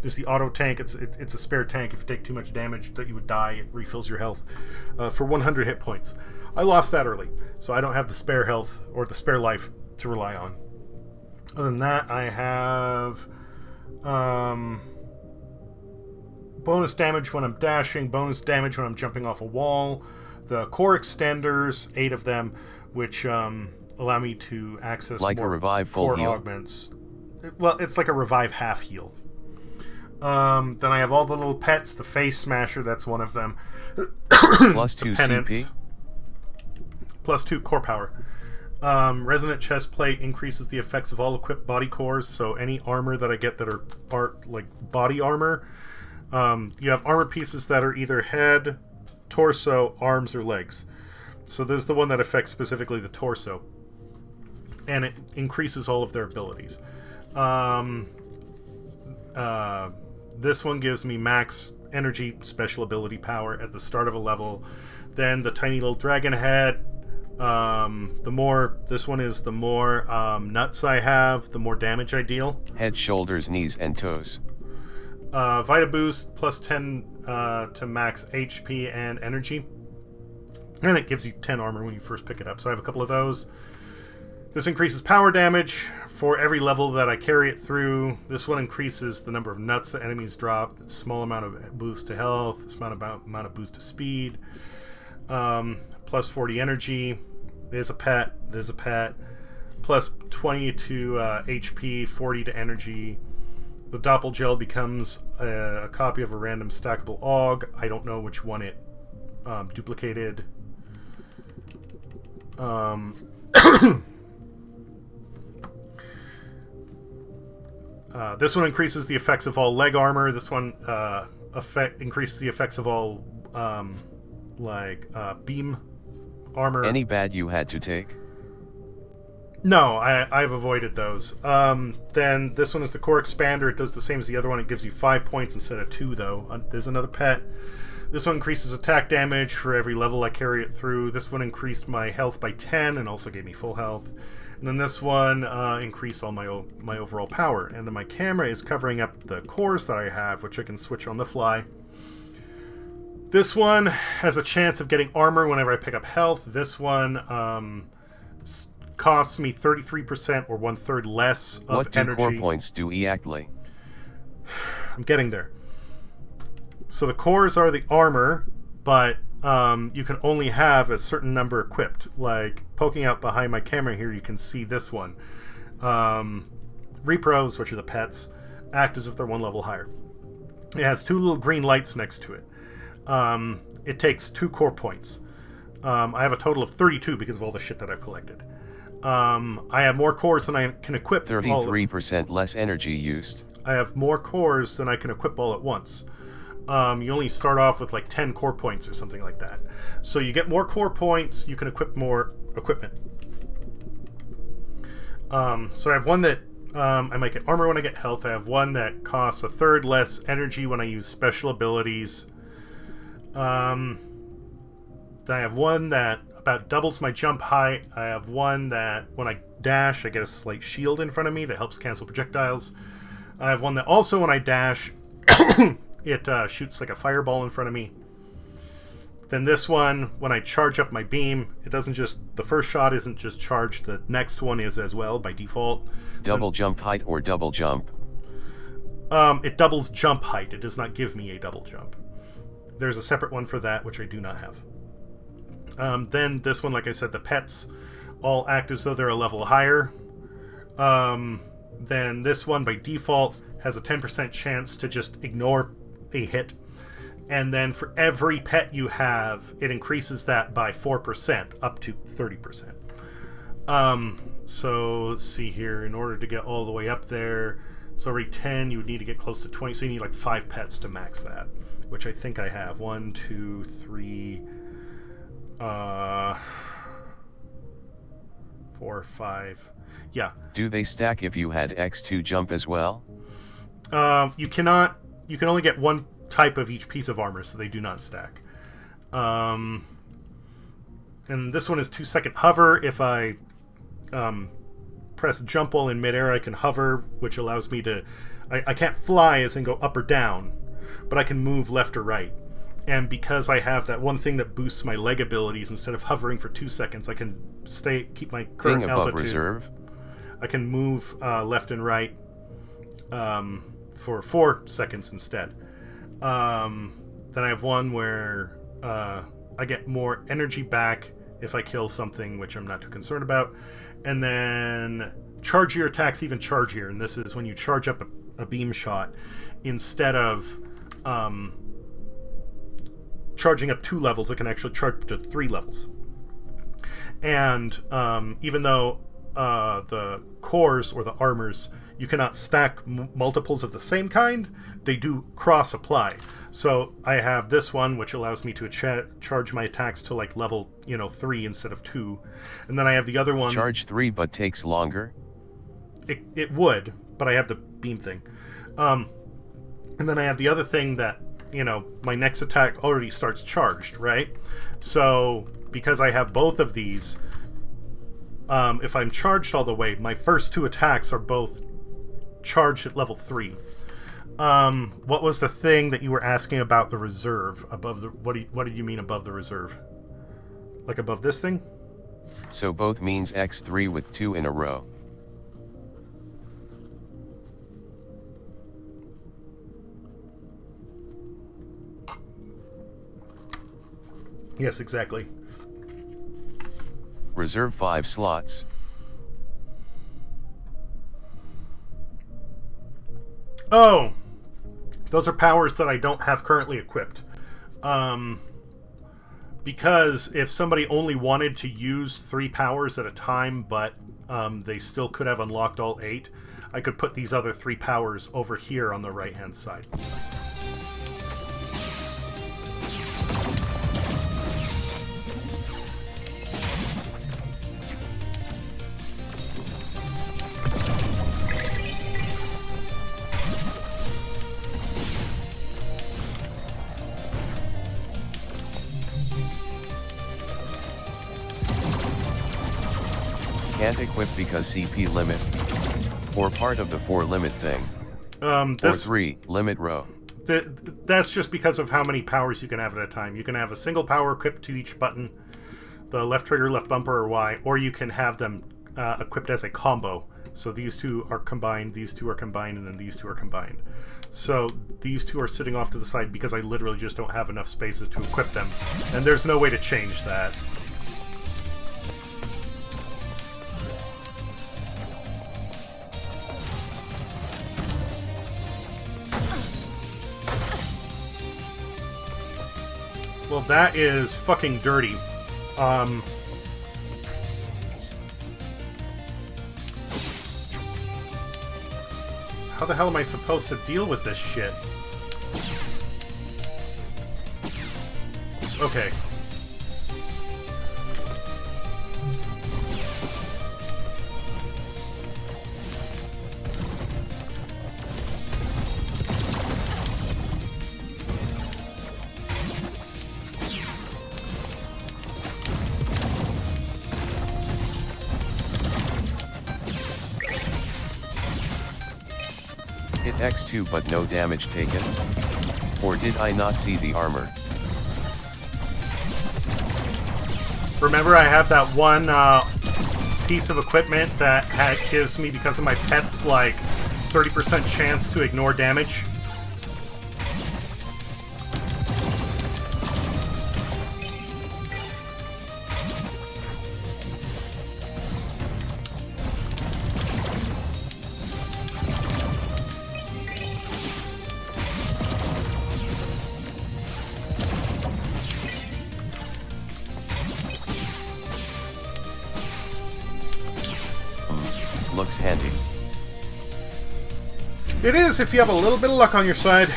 is the auto tank. It's a spare tank. If you take too much damage that you would die, it refills your health for 100 hit points. I lost that early, so I don't have the spare health or the spare life to rely on. Other than that, I have bonus damage when I'm dashing, bonus damage when I'm jumping off a wall, the core extenders, 8 of them, which allow me to access like more a revive full core heal augments. Well, it's like a revive half heal. Then I have all the little pets, the face smasher, that's one of them. plus 2 Penance, CP? plus 2 core power. Resonant chest plate increases the effects of all equipped body cores, so any armor that I get that are like body armor. You have armor pieces that are either head, torso, arms, or legs. So there's the one that affects specifically the torso, and it increases all of their abilities. This one gives me max energy special ability power at the start of a level. Then the tiny little dragon head. The more nuts I have, the more damage I deal. Head, shoulders, knees, and toes. Vita Boost plus 10 to max HP and energy. And it gives you 10 armor when you first pick it up. So I have a couple of those. This increases power damage for every level that I carry it through. This one increases the number of nuts that enemies drop. Small amount of boost to health. Small amount of boost to speed. Plus 40 energy. There's a pet. There's a pet. Plus 20 to HP, 40 to energy. The Doppelgel becomes a copy of a random stackable AUG. I don't know which one it duplicated. This one increases the effects of all leg armor. This one increases the effects of all beam armor. Any bad you had to take? No, I've avoided those. Then this one is the core expander. It does the same as the other one. It gives you 5 points instead of 2, though. There's another pet. This one increases attack damage for every level I carry it through. This one increased my health by 10 and also gave me full health. And then this one increased all my overall power. And then my camera is covering up the cores that I have, which I can switch on the fly. This one has a chance of getting armor whenever I pick up health. This one costs me 33% or 1/3 less of what energy. What do core points do exactly? I'm getting there. So the cores are the armor, but you can only have a certain number equipped. Like, poking out behind my camera here, you can see this one. Repros, which are the pets, act as if they're one level higher. It has 2 little green lights next to it. It takes 2 core points. I have a total of 32 because of all the shit that I've collected. I have more cores than I can equip. 33% less energy used. I have more cores than I can equip all at once. You only start off with like 10 core points or something like that. So you get more core points, you can equip more equipment. So I have one that I might get armor when I get health. I have one that costs 1/3 less energy when I use special abilities. Then I have one that about doubles my jump height. I have one that when I dash, I get a slight shield in front of me that helps cancel projectiles. I have one that also when I dash, it shoots like a fireball in front of me. Then this one, when I charge up my beam, it doesn't just, the first shot isn't just charged, the next one is as well by default. Double jump height or double jump? It doubles jump height. It does not give me a double jump. There's a separate one for that, which I do not have. Then this one, like I said, the pets all act as though they're a level higher. Then this one, by default, has a 10% chance to just ignore a hit. And then for every pet you have, it increases that by 4%, up to 30%. So let's see here. In order to get all the way up there, it's already 10. You would need to get close to 20. So you need like 5 pets to max that, which I think I have. 1, 2, 3... 4, 5. Yeah. Do they stack if you had X2 jump as well? You cannot. You can only get one type of each piece of armor, so they do not stack. And this one is 2-second hover. If I press jump while in midair, I can hover, which allows me to. I can't fly as in go up or down, but I can move left or right. And because I have that one thing that boosts my leg abilities, instead of hovering for 2 seconds, I can keep my current Thing above altitude. Reserve? I can move left and right for 4 seconds instead. Then I have one where I get more energy back if I kill something, which I'm not too concerned about. And then chargier attacks even chargier, and this is when you charge up a beam shot instead of charging up 2 levels, it can actually charge to 3 levels. And even though the cores or the armors, you cannot stack multiples of the same kind, they do cross apply. So I have this one, which allows me to charge my attacks to like level 3 instead of 2, and then I have the other one. Charge 3 but takes longer? It would, but I have the beam thing. And then I have the other thing that my next attack already starts charged, right? So because I have both of these, if I'm charged all the way, my first 2 attacks are both charged at level 3. What was the thing that you were asking about the reserve above the? What did you mean above the reserve? Like above this thing? So both means x3 with 2 in a row. Yes, exactly. Reserve 5 slots. Oh! Those are powers that I don't have currently equipped. Because if somebody only wanted to use 3 powers at a time, but they still could have unlocked all 8, I could put these other 3 powers over here on the right-hand side. Can't equip because CP limit. Or part of the 4 limit thing. Or 3 limit row. That's just because of how many powers you can have at a time. You can have a single power equipped to each button, the left trigger, left bumper, or Y, or you can have them equipped as a combo. So these 2 are combined, these 2 are combined, and then these 2 are combined. So these 2 are sitting off to the side because I literally just don't have enough spaces to equip them. And there's no way to change that. Well, that is fucking dirty. How the hell am I supposed to deal with this shit? Okay. Hit X2 but no damage taken? Or did I not see the armor? Remember, I have that one piece of equipment that gives me, because of my pets, like 30% chance to ignore damage? Looks handy. It is, if you have a little bit of luck on your side.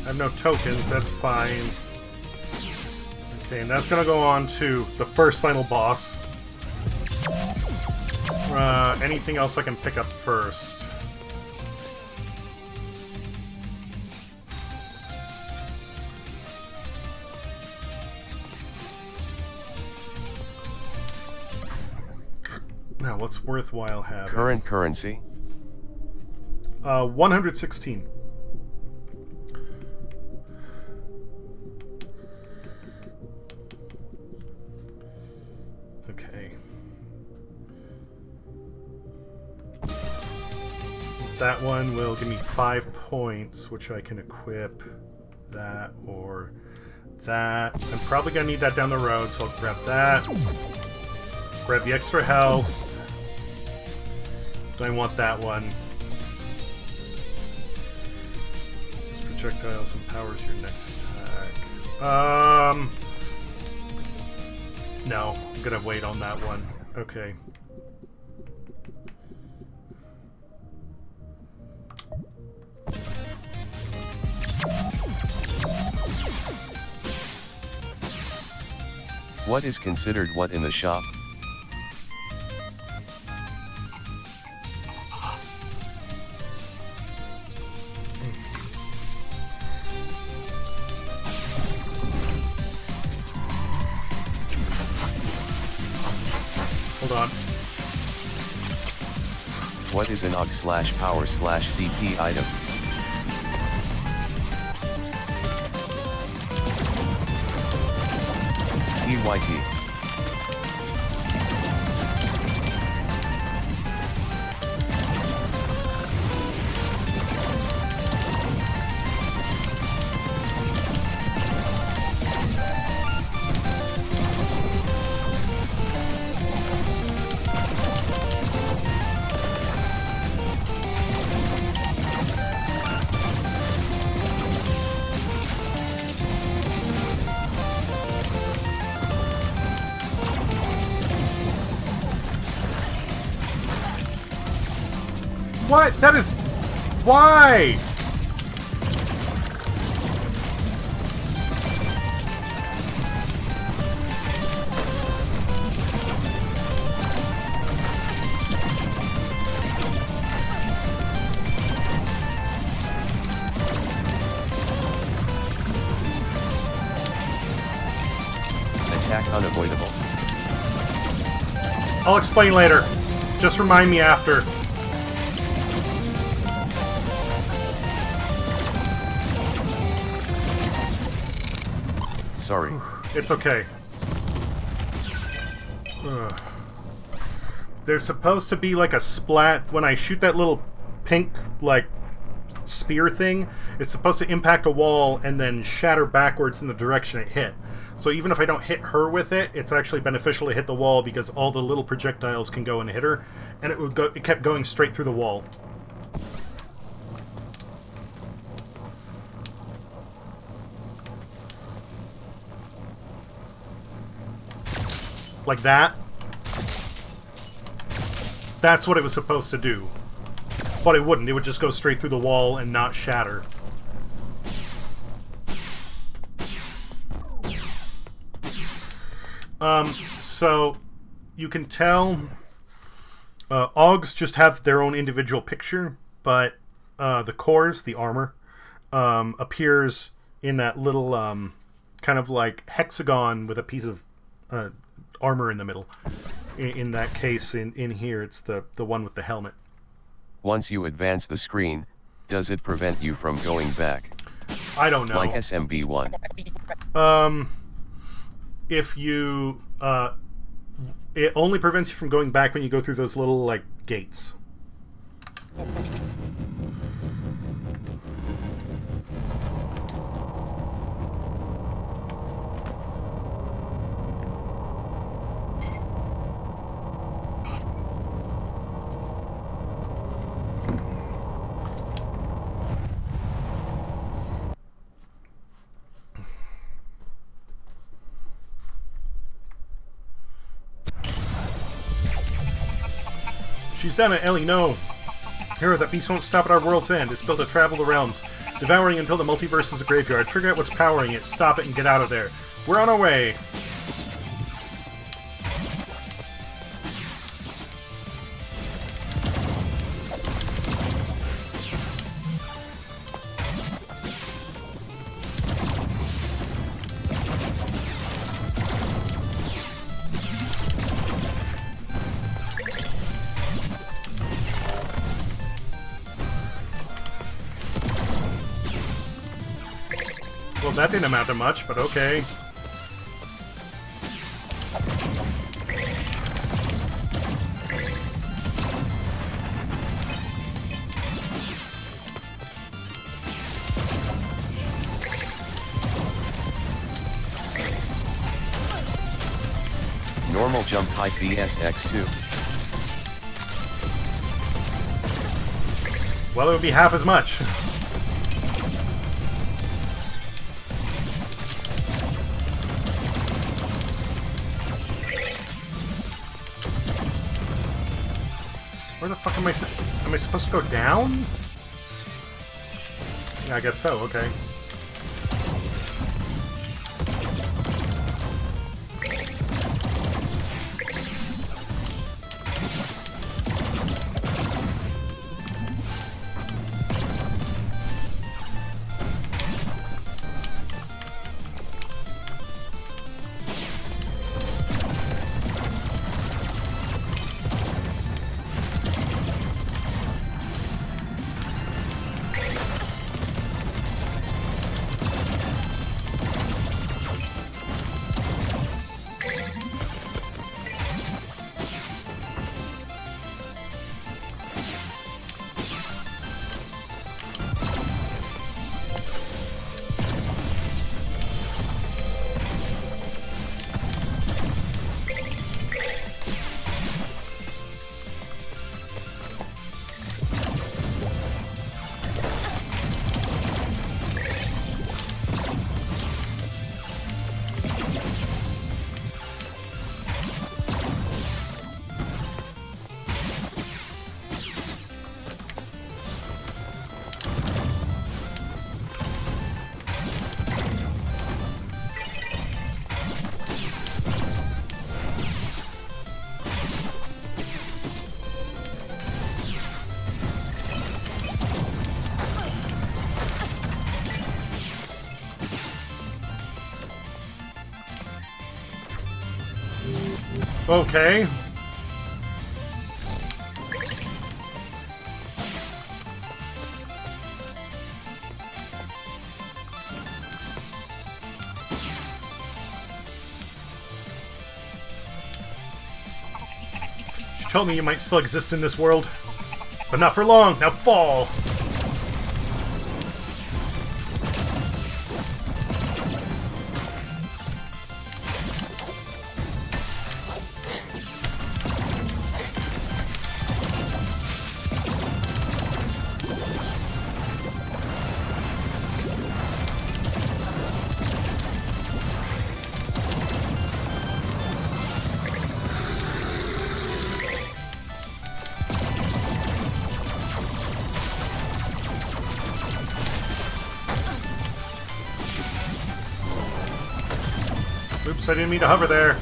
I have no tokens, that's fine. Okay, and that's gonna go on to the first final boss. Anything else I can pick up first? Now, what's worthwhile having? Current currency? 116. Okay. That one will give me 5 points, which I can equip that or that. I'm probably going to need that down the road, so I'll grab that. Grab the extra health. Do I want that one? This projectile empowers your next attack. No, I'm gonna wait on that one. Okay. What is considered what in the shop? Hold on. What is an AUG/power/CP item? PYT. What? That is... Why? Attack unavoidable. I'll explain later. Just remind me after. Sorry. It's okay. Ugh. There's supposed to be like a splat when I shoot that little pink, like, spear thing. It's supposed to impact a wall and then shatter backwards in the direction it hit. So even if I don't hit her with it, it's actually beneficial to hit the wall because all the little projectiles can go and hit her, and it kept going straight through the wall. Like that. That's what it was supposed to do. But it wouldn't. It would just go straight through the wall and not shatter. So you can tell Augs just have their own individual picture, but the cores, the armor, appears in that little kind of like hexagon with a piece of armor in the middle. In that case, in here, it's the one with the helmet. Once you advance the screen, does it prevent you from going back? I don't know. Like SMB1. If you... it only prevents you from going back when you go through those little, like, gates. She's done it, Ellie, no! Hero, that beast won't stop at our world's end. It's built to travel the realms, devouring until the multiverse is a graveyard. Figure out what's powering it, stop it, and get out of there. We're on our way! Well, that didn't amount to much, but okay. Normal jump height VSX2. Well, it would be half as much. Where the fuck am I supposed to go down? Yeah, I guess so, okay. Okay. You told me you might still exist in this world. But not for long. Now fall! Oops, I didn't mean to hover there.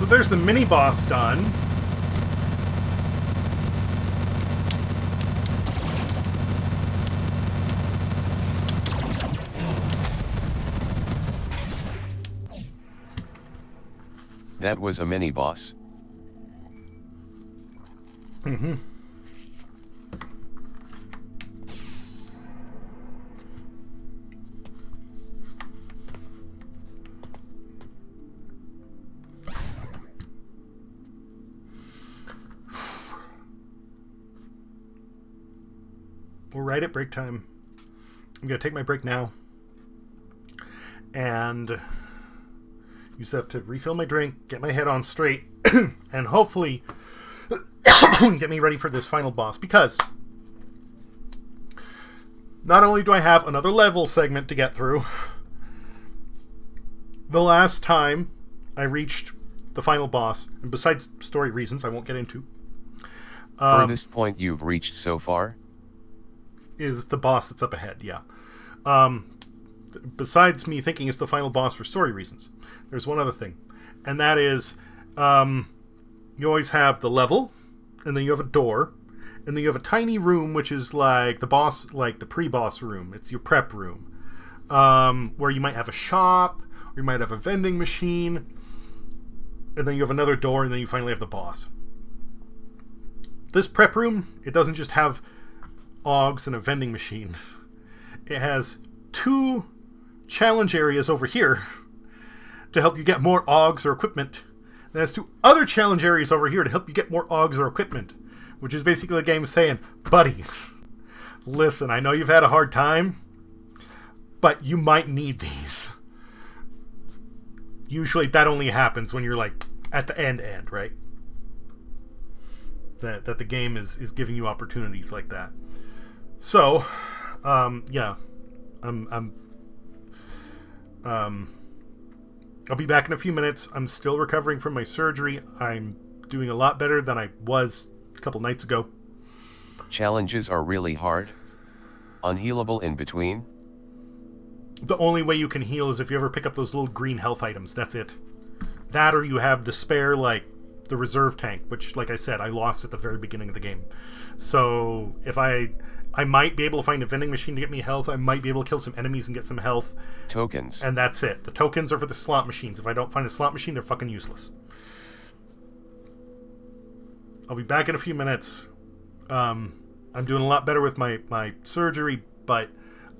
So there's the mini-boss done. That was a mini-boss. Mm-hmm. We're right at break time. I'm going to take my break now. And use that to refill my drink, get my head on straight, and hopefully get me ready for this final boss. Because not only do I have another level segment to get through, the last time I reached the final boss, and besides story reasons I won't get into, Furthest point you've reached so far? Is the boss that's up ahead, yeah. Besides me thinking it's the final boss for story reasons, there's one other thing. And that is, you always have the level, and then you have a door, and then you have a tiny room, which is like the boss, like the pre-boss room. It's your prep room. Where you might have a shop, or you might have a vending machine, and then you have another door, and then you finally have the boss. This prep room, it doesn't just have Augs and a vending machine. It has 2 challenge areas over here to help you get more Augs or equipment. And it has 2 other challenge areas over here to help you get more Augs or equipment. Which is basically the game saying, buddy, listen, I know you've had a hard time, but you might need these. Usually that only happens when you're like at the end, right? That the game is giving you opportunities like that. So, yeah, I'll be back in a few minutes. I'm still recovering from my surgery. I'm doing a lot better than I was a couple nights ago. Challenges are really hard. Unhealable in between. The only way you can heal is if you ever pick up those little green health items. That's it. That, or you have the spare, like, the reserve tank, which, like I said, I lost at the very beginning of the game. So if I might be able to find a vending machine to get me health. I might be able to kill some enemies and get some health. Tokens. And that's it. The tokens are for the slot machines. If I don't find a slot machine, they're fucking useless. I'll be back in a few minutes. I'm doing a lot better with my surgery, but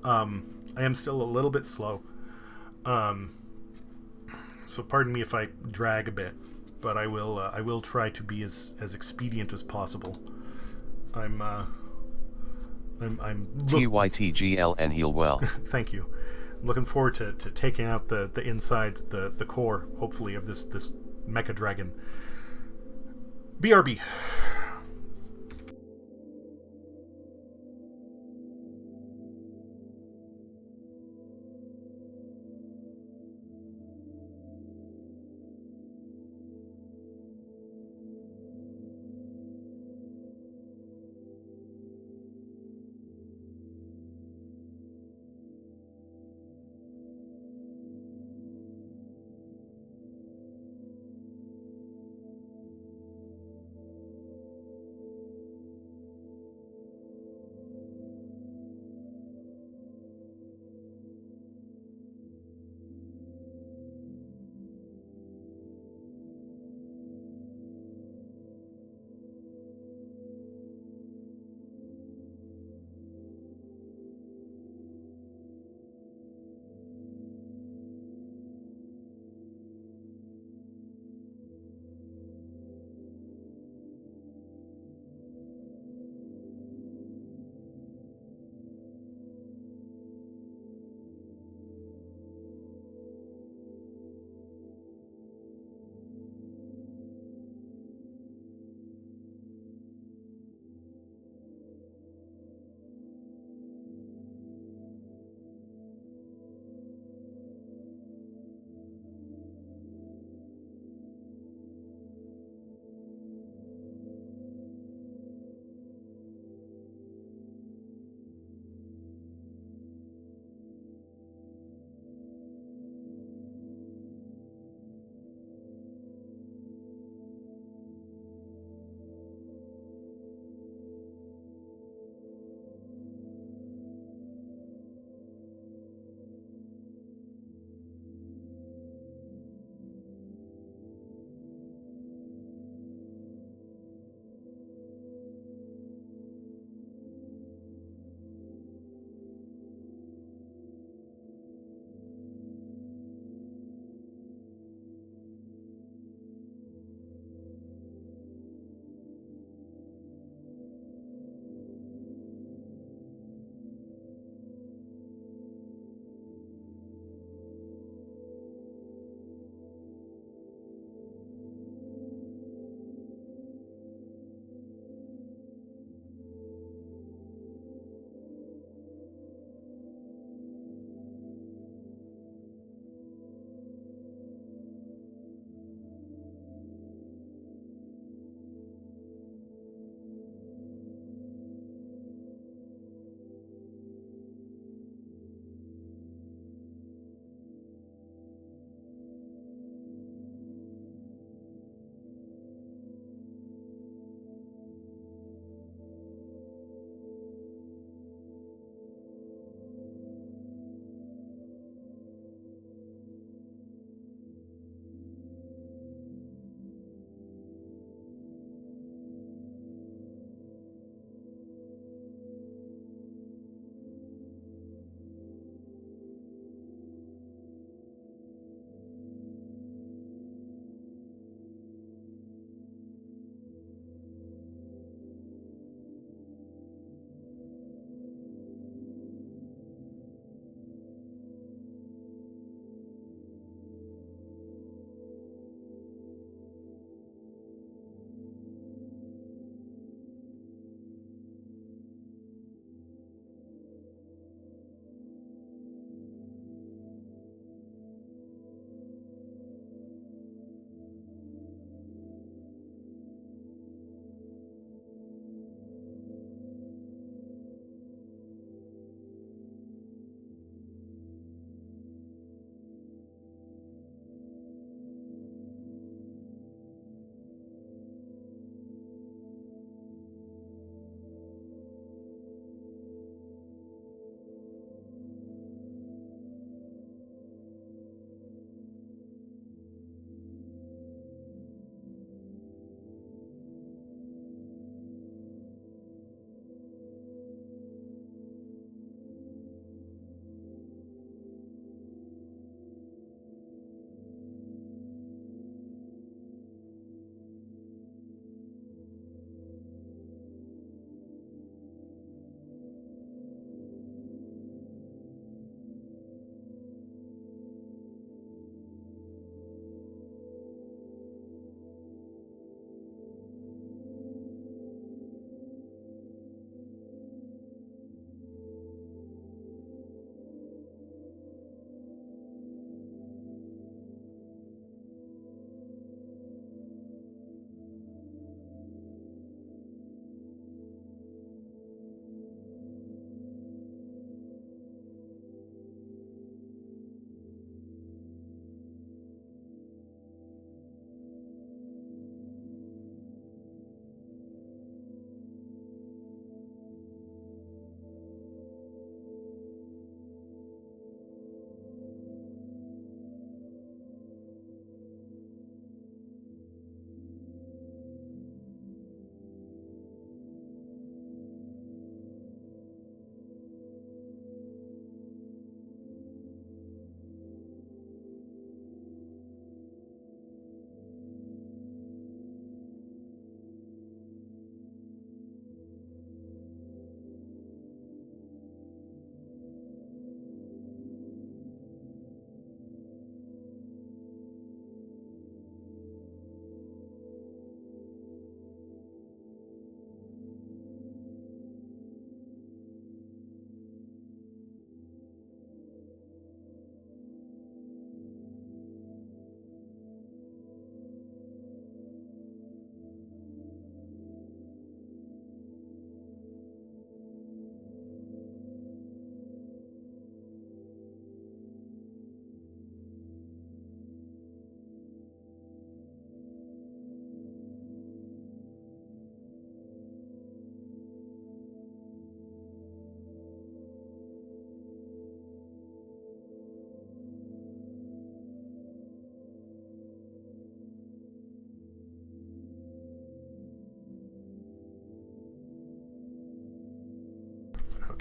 I am still a little bit slow. So pardon me if I drag a bit, but I will try to be as expedient as possible. I'm TYTGL and heal well. Thank you. I'm looking forward to taking out the inside, the core, hopefully, of this mecha dragon. BRB.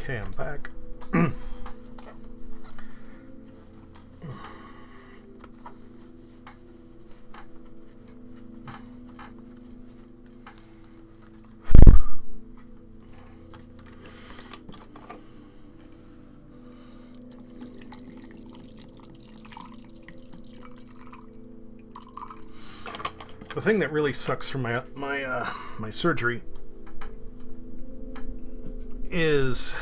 Okay, I'm back. The thing that really sucks from my surgery is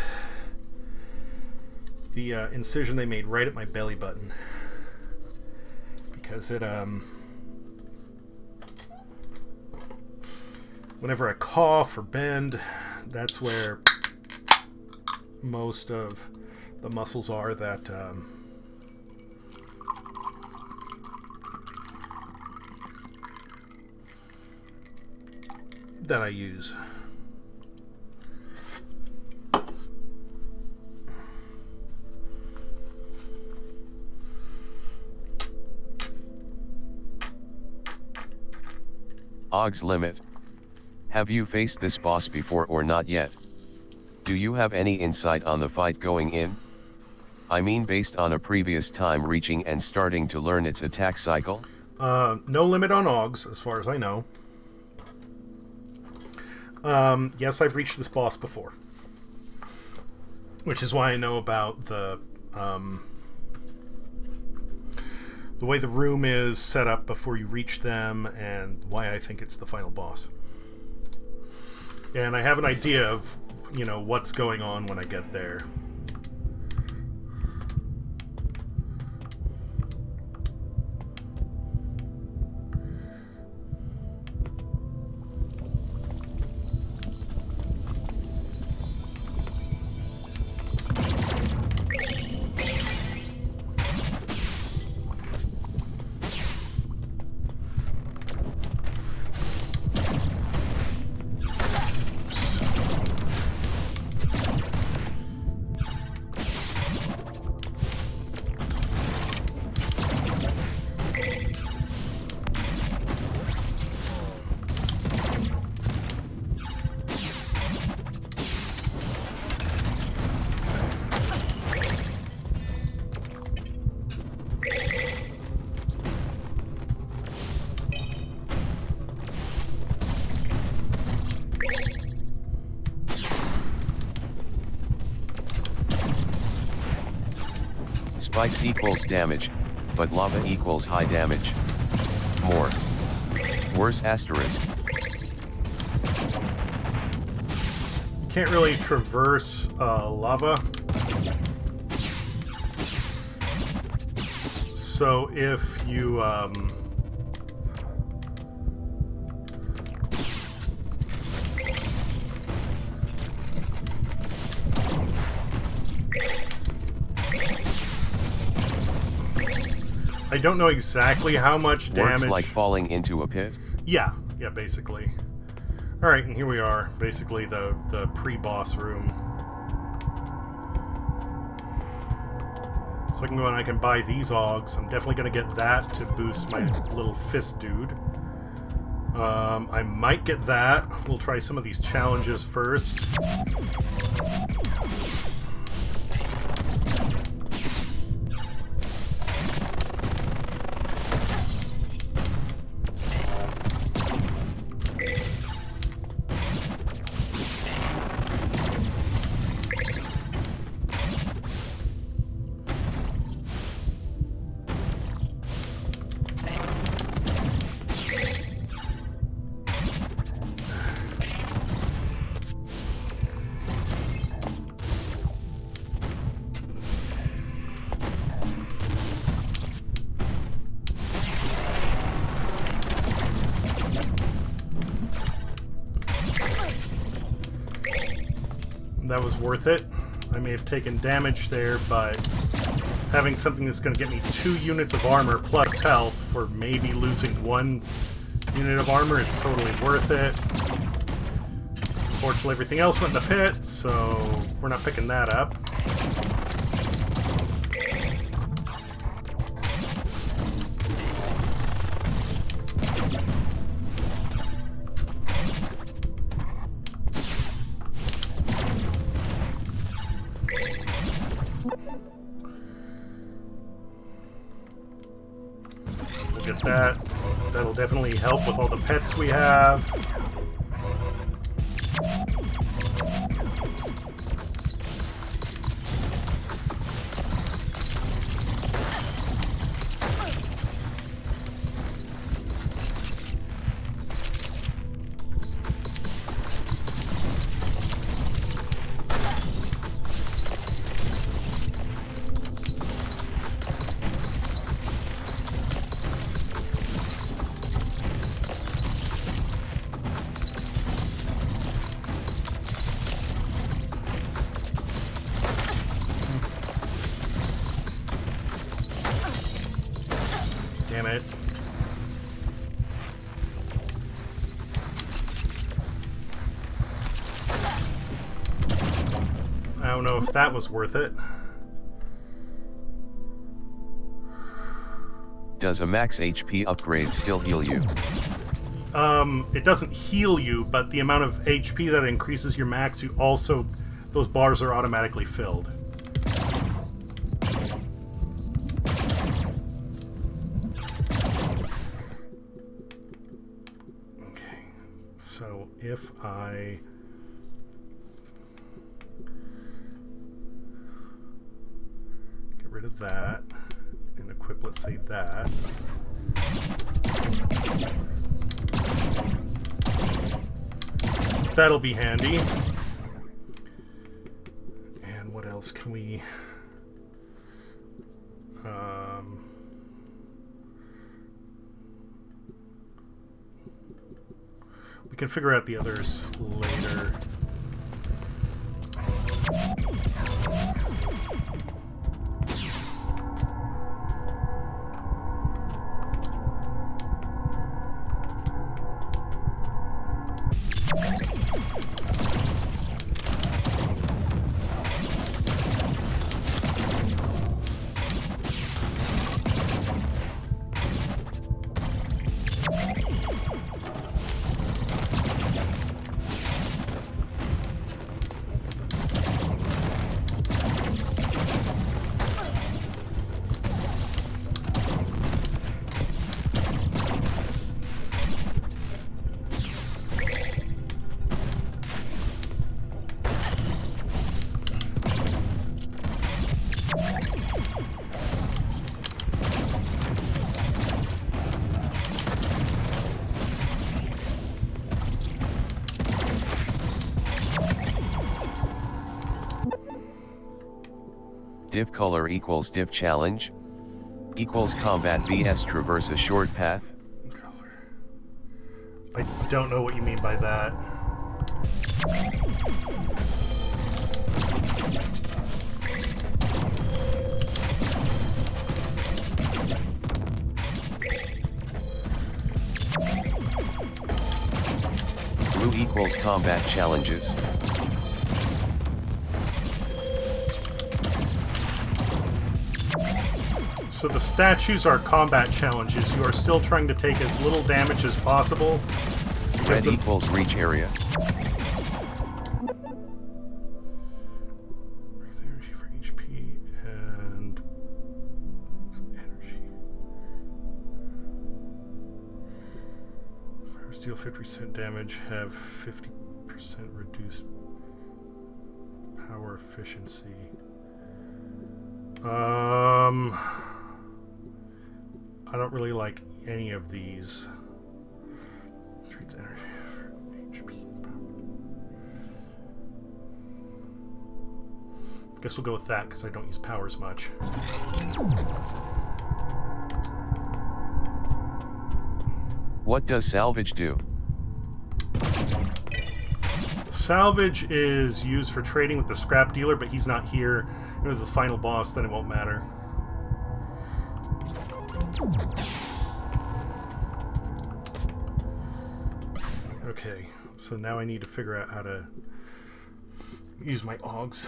the incision they made right at my belly button, because it whenever I cough or bend, that's where most of the muscles are that that I use. Og's Limit. Have you faced this boss before or not yet? Do you have any insight on the fight going in? I mean, based on a previous time reaching and starting to learn its attack cycle? No limit on Ogs, as far as I know. Yes, I've reached this boss before, which is why I know about the way the room is set up before you reach them, and why I think it's the final boss. And I have an idea of, you know, what's going on when I get there. Spikes equals damage, but lava equals high damage. More. Worse asterisk. Can't really traverse lava. So if you I don't know exactly how much damage. Works like falling into a pit? Yeah, basically. Alright, and here we are, basically the pre-boss room. So I can go and I can buy these Augs. I'm definitely going to get that to boost my little fist dude. I might get that. We'll try some of these challenges first. That was worth it. I may have taken damage there, but having something that's going to get me 2 units of armor plus health for maybe losing 1 unit of armor is totally worth it. Unfortunately, everything else went in the pit, so we're not picking that up. get that. That'll definitely help with all the pets we have. Damn it. I don't know if that was worth it. Does a max HP upgrade still heal you? It doesn't heal you, but the amount of HP that increases your max, you also, those bars are automatically filled. Okay, so if I get rid of that and equip, let's say that. That'll be handy. And what else can we... we can figure out the others later. Div color equals div challenge equals combat vs traverse a short path. I don't know what you mean by that. Blue equals combat challenges. So the statues are combat challenges. You are still trying to take as little damage as possible. Red equals reach area. Raise energy for HP and energy. Powers deal 50% damage, have 50% reduced power efficiency. I don't really like any of these. Treats energy for HP. Guess we'll go with that because I don't use powers much. What does salvage do? Salvage is used for trading with the scrap dealer, but he's not here. If it's this final boss, then it won't matter. Okay, so now I need to figure out how to use my augs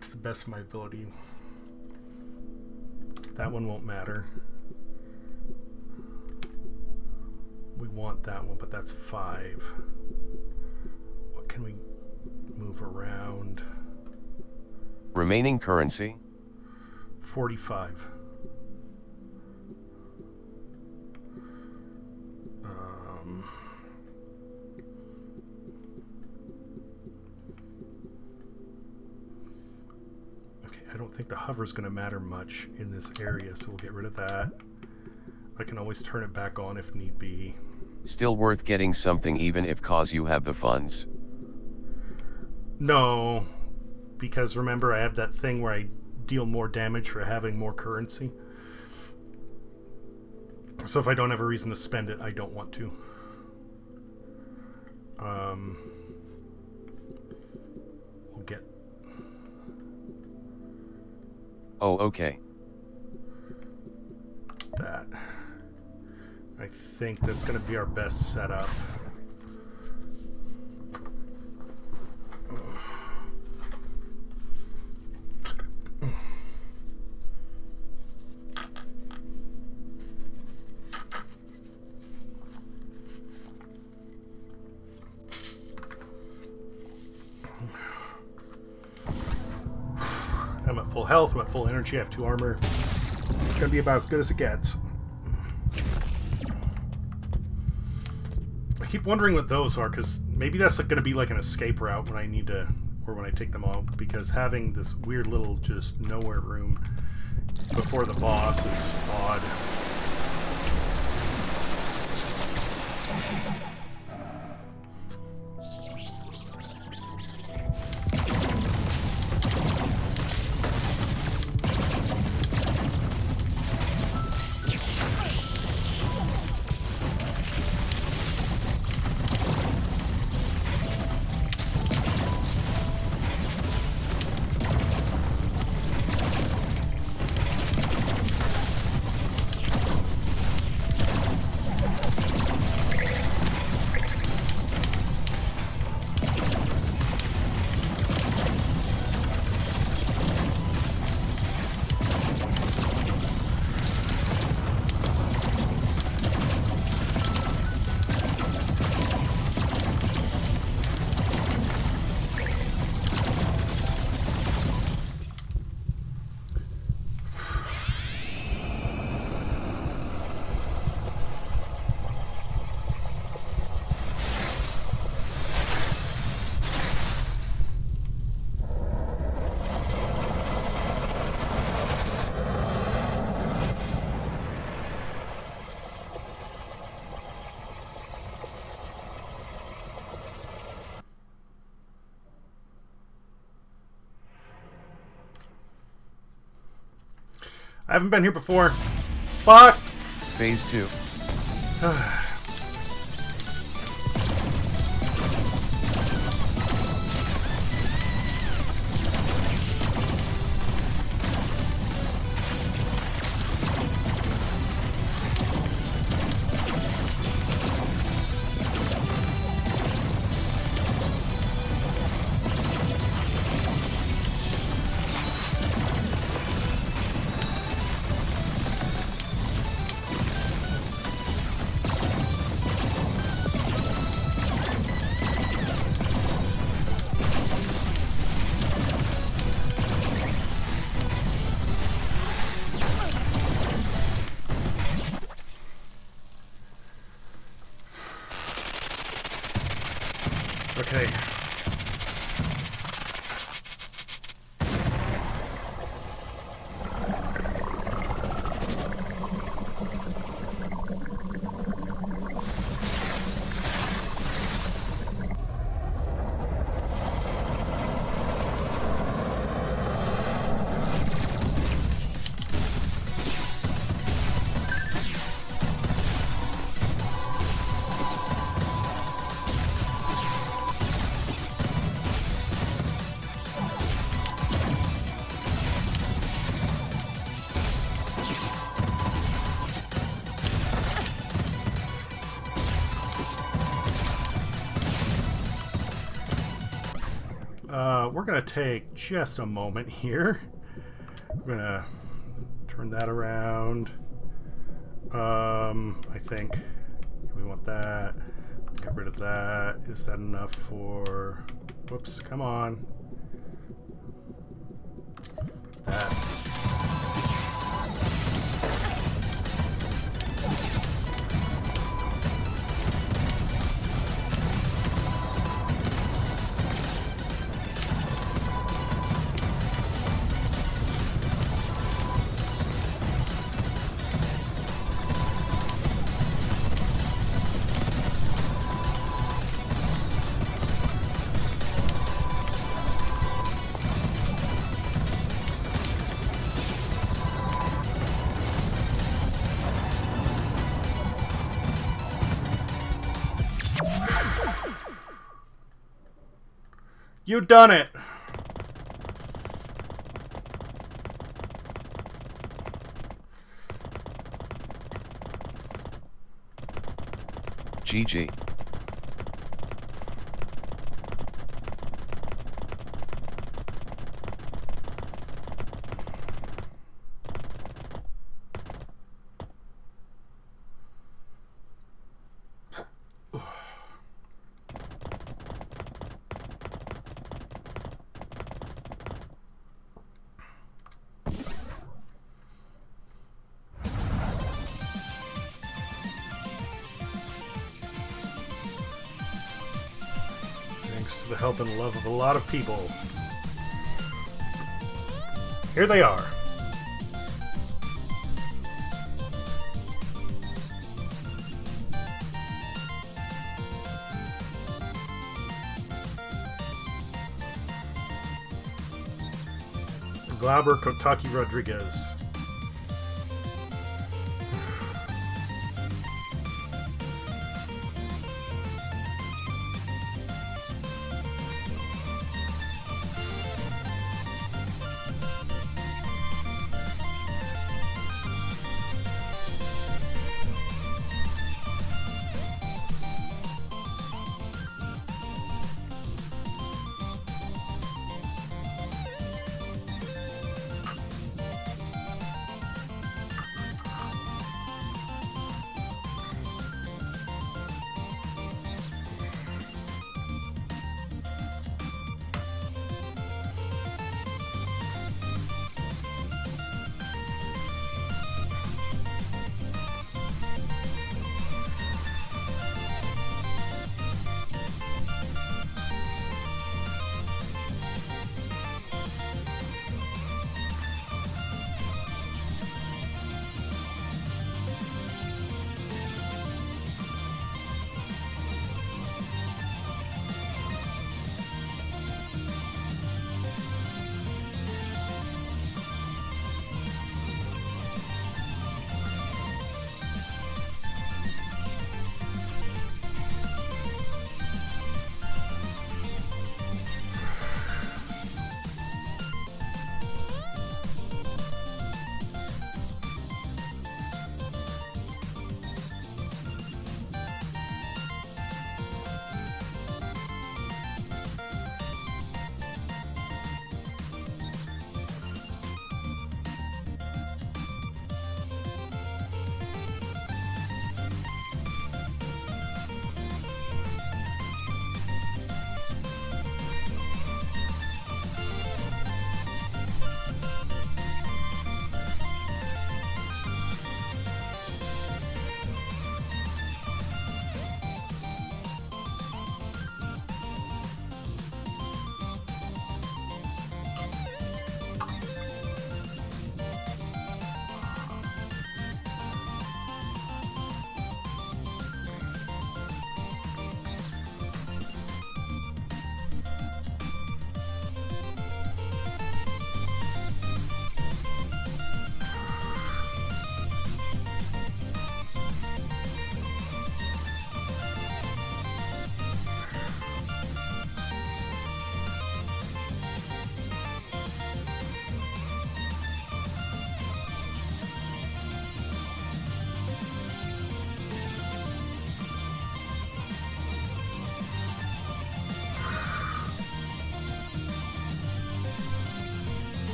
to the best of my ability. That one won't matter. We want that one, but that's 5. What can we move around? Remaining currency? 45. Okay, I don't think the hover is going to matter much in this area, so we'll get rid of that. I can always turn it back on if need be. Still worth getting something even if cause you have the funds. No, because remember I have that thing where I deal more damage for having more currency. So if I don't have a reason to spend it, I don't want to. We'll get... Oh, okay. that. I think that's going to be our best setup. I'm at full health, I'm at full energy, I have 2 armor. It's going to be about as good as it gets. I keep wondering what those are, because maybe that's going to be like an escape route when I need to, or when I take them out, because having this weird little just nowhere room before the boss is odd. I haven't been here before. Fuck! Phase 2. Okay. We're going to take just a moment here. We're going to turn that around. I think we want that. Get rid of that. Is that enough for... Whoops, come on. That. You done it! GG. Thanks to the help and love of a lot of people. Here they are. Glauber, Kotaki, Rodriguez.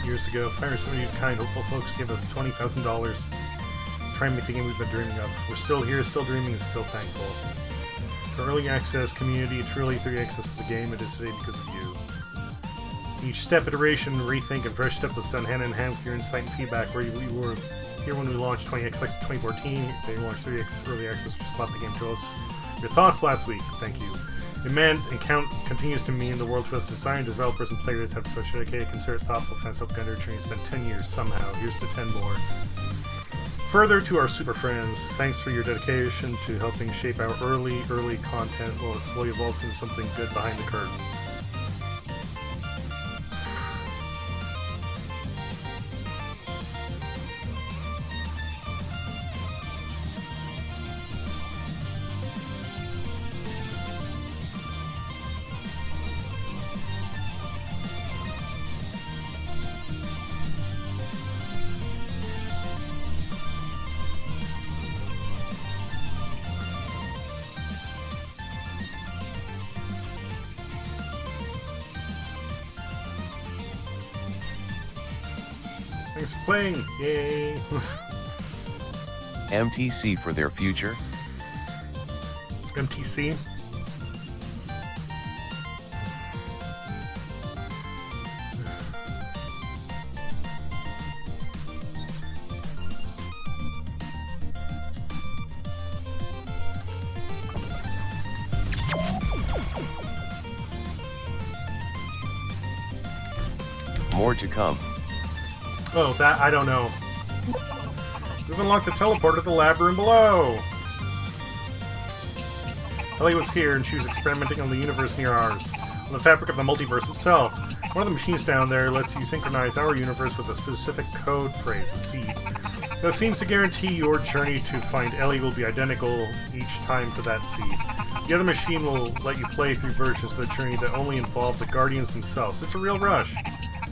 Years ago, 570 kind hopeful folks give us $20,000. Try and make the game we've been dreaming of. We're still here, still dreaming, and still thankful. For early access community, truly 3 access to the game, it is today because of you. Each step, iteration, rethink, and fresh step was done hand in hand with your insight and feedback. Where we were here when we launched 20X 2014, they launched 3X Early Access, which spot the game. Tell us your thoughts last week. Thank you. It meant and continues to mean the world to us designers, developers, and players have such dedicated, considerate, thoughtful fans helped Gunner Journey spent 10 years somehow. Here's to 10 more. Further to our super friends, thanks for your dedication to helping shape our early content while it slowly evolves into something good behind the curtain. Thanks for playing! Yay! MTC for their future? MTC? More to come. Oh, that, I don't know. We've unlocked the teleporter to the lab room below! Ellie was here, and she was experimenting on the universe near ours, on the fabric of the multiverse itself. One of the machines down there lets you synchronize our universe with a specific code phrase, a seed. That seems to guarantee your journey to find Ellie will be identical each time for that seed. The other machine will let you play through versions of the journey that only involve the Guardians themselves. It's a real rush.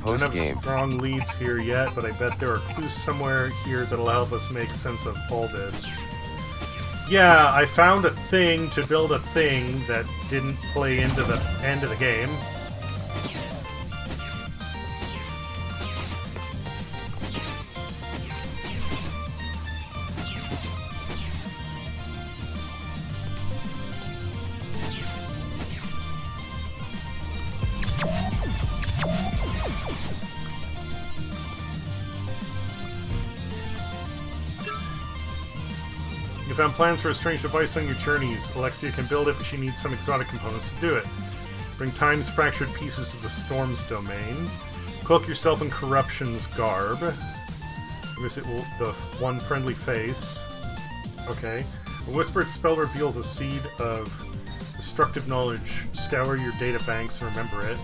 I don't have strong leads here yet, but I bet there are clues somewhere here that'll help us make sense of all this. Yeah, I found a thing to build a thing that didn't play into the end of the game. You found plans for a strange device on your journeys. Alexia can build it, but she needs some exotic components to do it. Bring Time's fractured pieces to the Storm's domain. Cloak yourself in Corruption's garb. Visit the one friendly face. Okay. A whispered spell reveals a seed of destructive knowledge. Scour your data banks and remember it.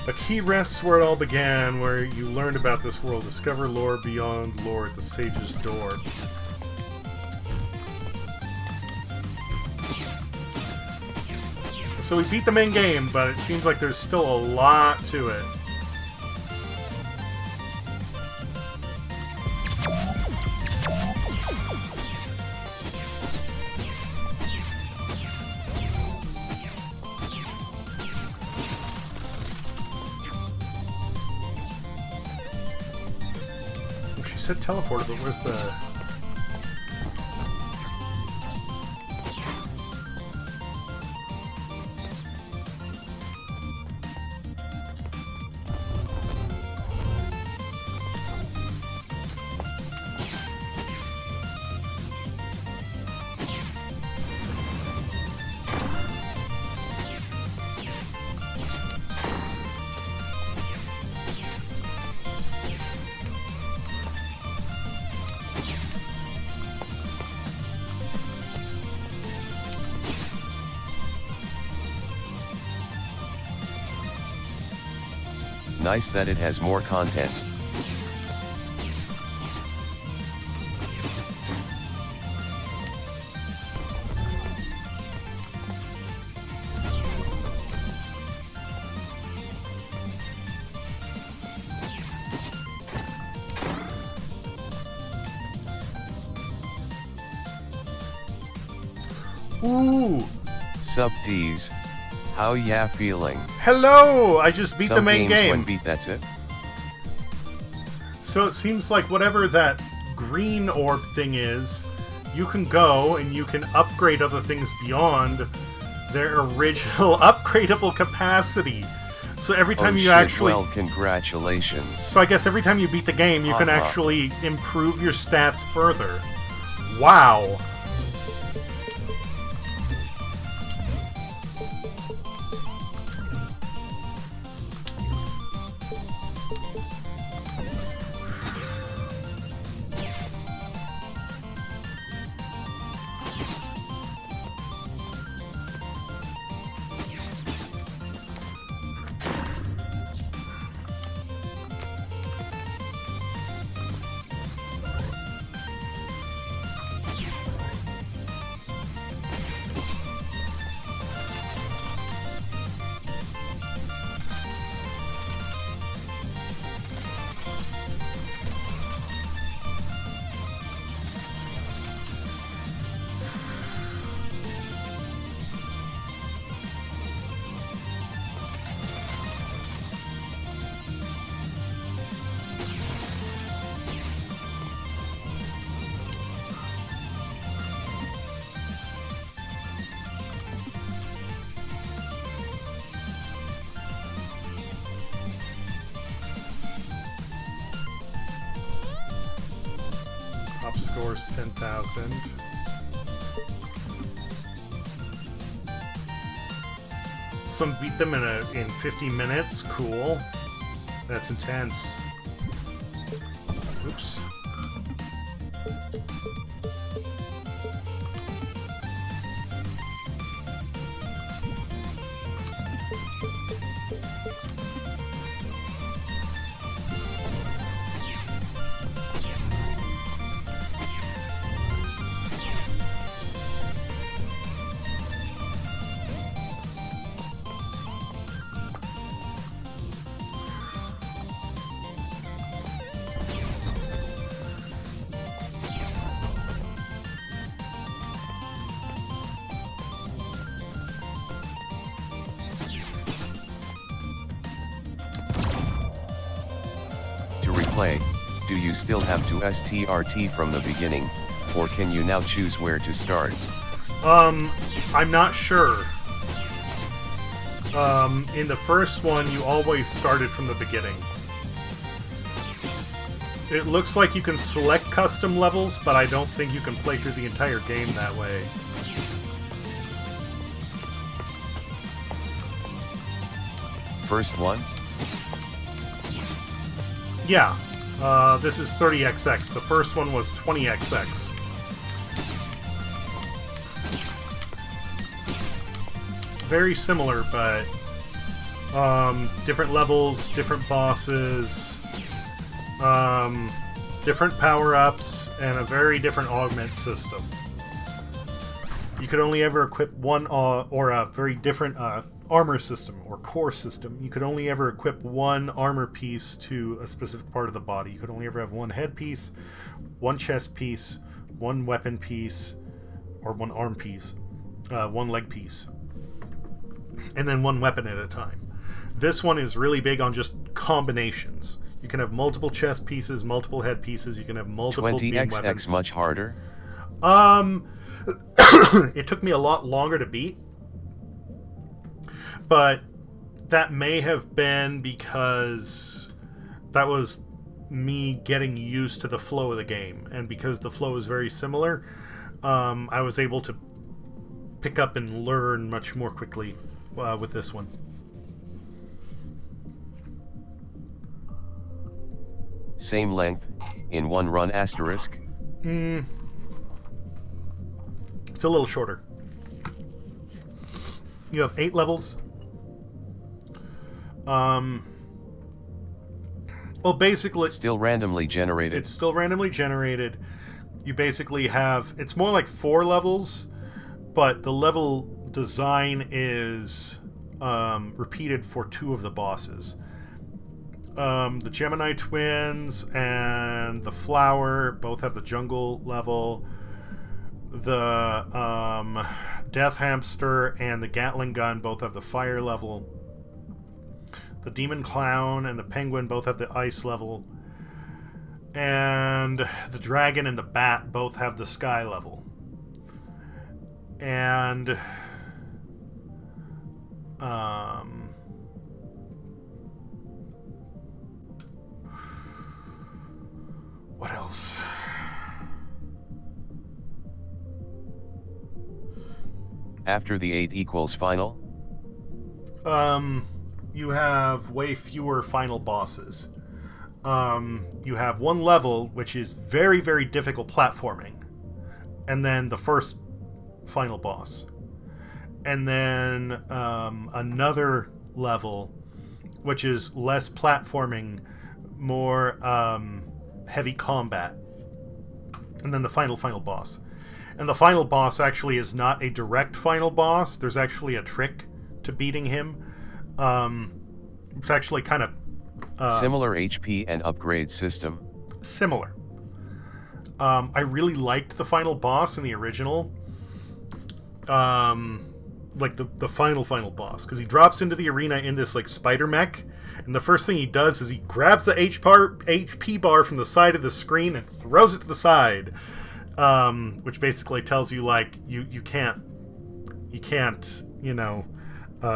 A key rests where it all began, where you learned about this world. Discover lore beyond lore at the Sage's door. So we beat the main game, but it seems like there's still a lot to it. She said teleporter, but where's the... Nice that it has more content. Ooh! Sup D's. How ya feeling? Hello! I just beat Some the main games game. When beat, that's it. So it seems like whatever that green orb thing is, you can go and you can upgrade other things beyond their original upgradable capacity. So every time you shit, actually... Well, congratulations. So I guess every time you beat the game, you can actually improve your stats further. Wow. Top scores 10,000. Some beat them in 50 minutes. Cool. That's intense. Oops. Do you still have to STRT from the beginning, or can you now choose where to start? I'm not sure. In the first one, you always started from the beginning. It looks like you can select custom levels, but I don't think you can play through the entire game that way. First one? Yeah. This is 30XX. The first one was 20XX. Very similar, but different levels, different bosses, different power-ups, and a very different augment system. You could only ever equip one, or a very different armor system, or core system. You could only ever equip one armor piece to a specific part of the body. You could only ever have one head piece, one chest piece, one weapon piece, or one arm piece, one leg piece, and then one weapon at a time. This one is really big on just combinations. You can have multiple chest pieces, multiple head pieces, you can have multiple beam weapons. 20XX much harder? It took me a lot longer to beat, but that may have been because that was me getting used to the flow of the game, and because the flow is very similar, I was able to pick up and learn much more quickly with this one. Same length, in one run asterisk? It's a little shorter. You have 8 levels. Well, basically... Still randomly generated. It's still randomly generated. You basically have... It's more like 4 levels, but the level design is repeated for 2 of the bosses. The Gemini Twins and the Flower both have the jungle level. The Death Hamster and the Gatling Gun both have the fire level. The Demon Clown and the Penguin both have the ice level. And the Dragon and the Bat both have the sky level. And What else? After the 8 equals final? You have way fewer final bosses. You have one level, which is very, very difficult platforming. And then the first final boss. And then another level, which is less platforming, more heavy combat. And then the final boss. And the final boss actually is not a direct final boss. There's actually a trick to beating him. It's actually kind of... similar HP and upgrade system. Similar. I really liked the final boss in the original. Like the final boss. Because he drops into the arena in this like spider mech. And the first thing he does is he grabs the HP bar from the side of the screen and throws it to the side. Which basically tells you, like, you can't, you know,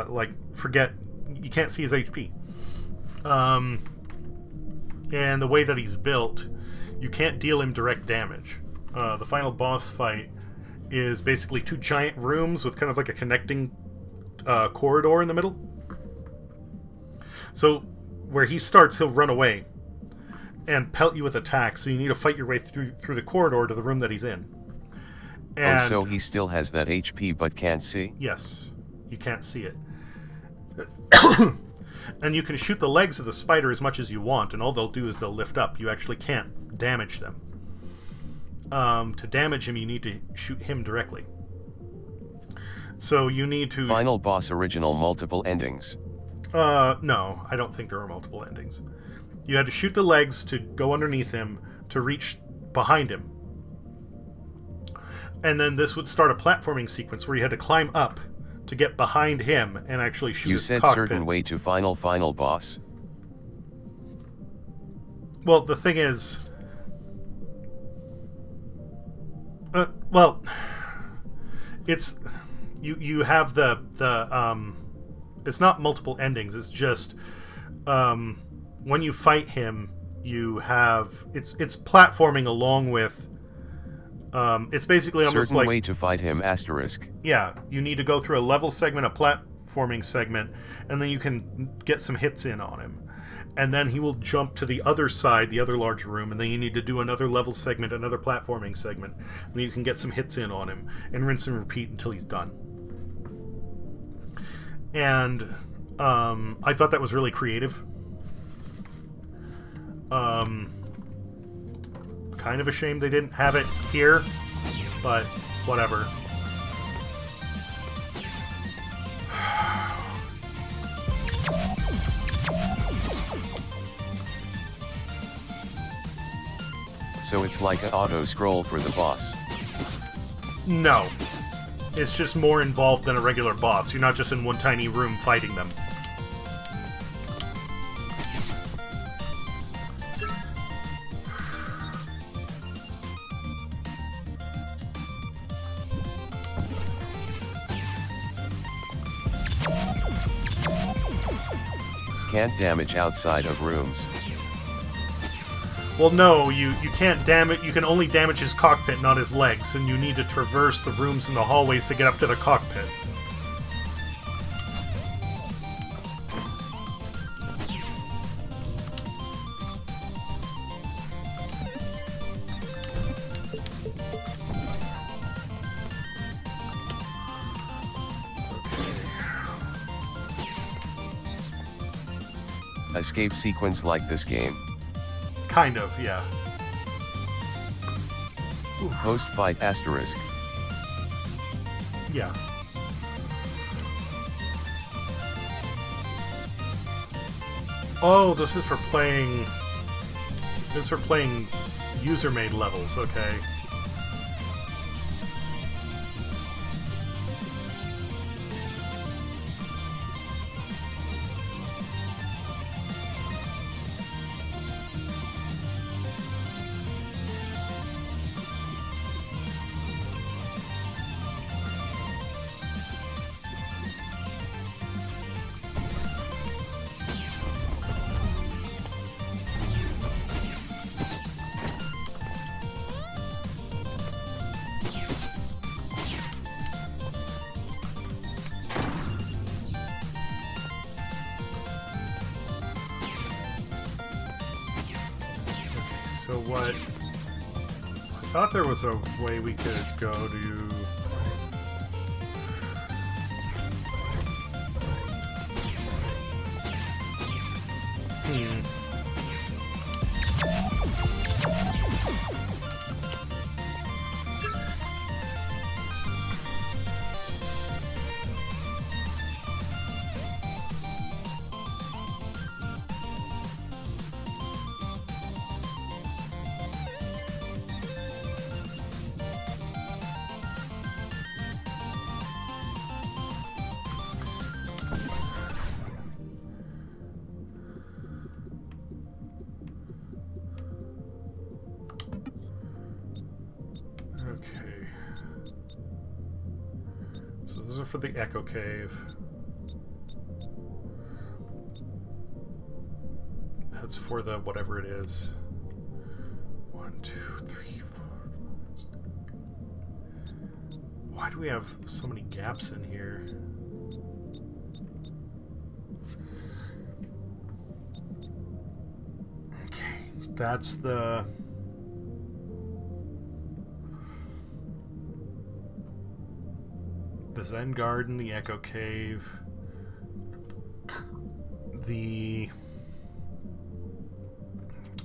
like, forget, you can't see his HP. And the way that he's built, you can't deal him direct damage. The final boss fight is basically 2 giant rooms with kind of like a connecting corridor in the middle. So where he starts, he'll run away and pelt you with attacks, so you need to fight your way through the corridor to the room that he's in. And, oh, so he still has that HP but can't see? Yes, you can't see it. And you can shoot the legs of the spider as much as you want, and all they'll do is they'll lift up. You actually can't damage them. To damage him, you need to shoot him directly. So you need to... Final boss original multiple endings. No, I don't think there are multiple endings. You had to shoot the legs to go underneath him to reach behind him. And then this would start a platforming sequence where you had to climb up to get behind him and actually shoot his cockpit. You said certain way to final boss. Well, the thing is... well, it's... You have the it's not multiple endings, it's just... when you fight him, you have... It's platforming along with... it's basically almost certain like... way to fight him, asterisk. Yeah, you need to go through a level segment, a platforming segment, and then you can get some hits in on him. And then he will jump to the other side, the other large room, and then you need to do another level segment, another platforming segment. And then you can get some hits in on him, and rinse and repeat until he's done. And I thought that was really creative. Kind of a shame they didn't have it here, but whatever. So it's like an auto scroll for the boss. No. It's just more involved than a regular boss. You're not just in one tiny room fighting them. Can't damage outside of rooms. Well, no, you can't damage. You can only damage his cockpit, not his legs, and you need to traverse the rooms and the hallways to get up to the cockpit. Escape sequence like this game. Kind of, yeah. Post-fight asterisk. Yeah. Oh, this is for playing... This is for playing user-made levels, okay. So what? I thought there was a way we could go to... Okay. So those are for the Echo Cave. That's for the whatever it is. 1, 2, 3, 4. Why do we have so many gaps in here? Okay, that's the... the Zen Garden, the Echo Cave, the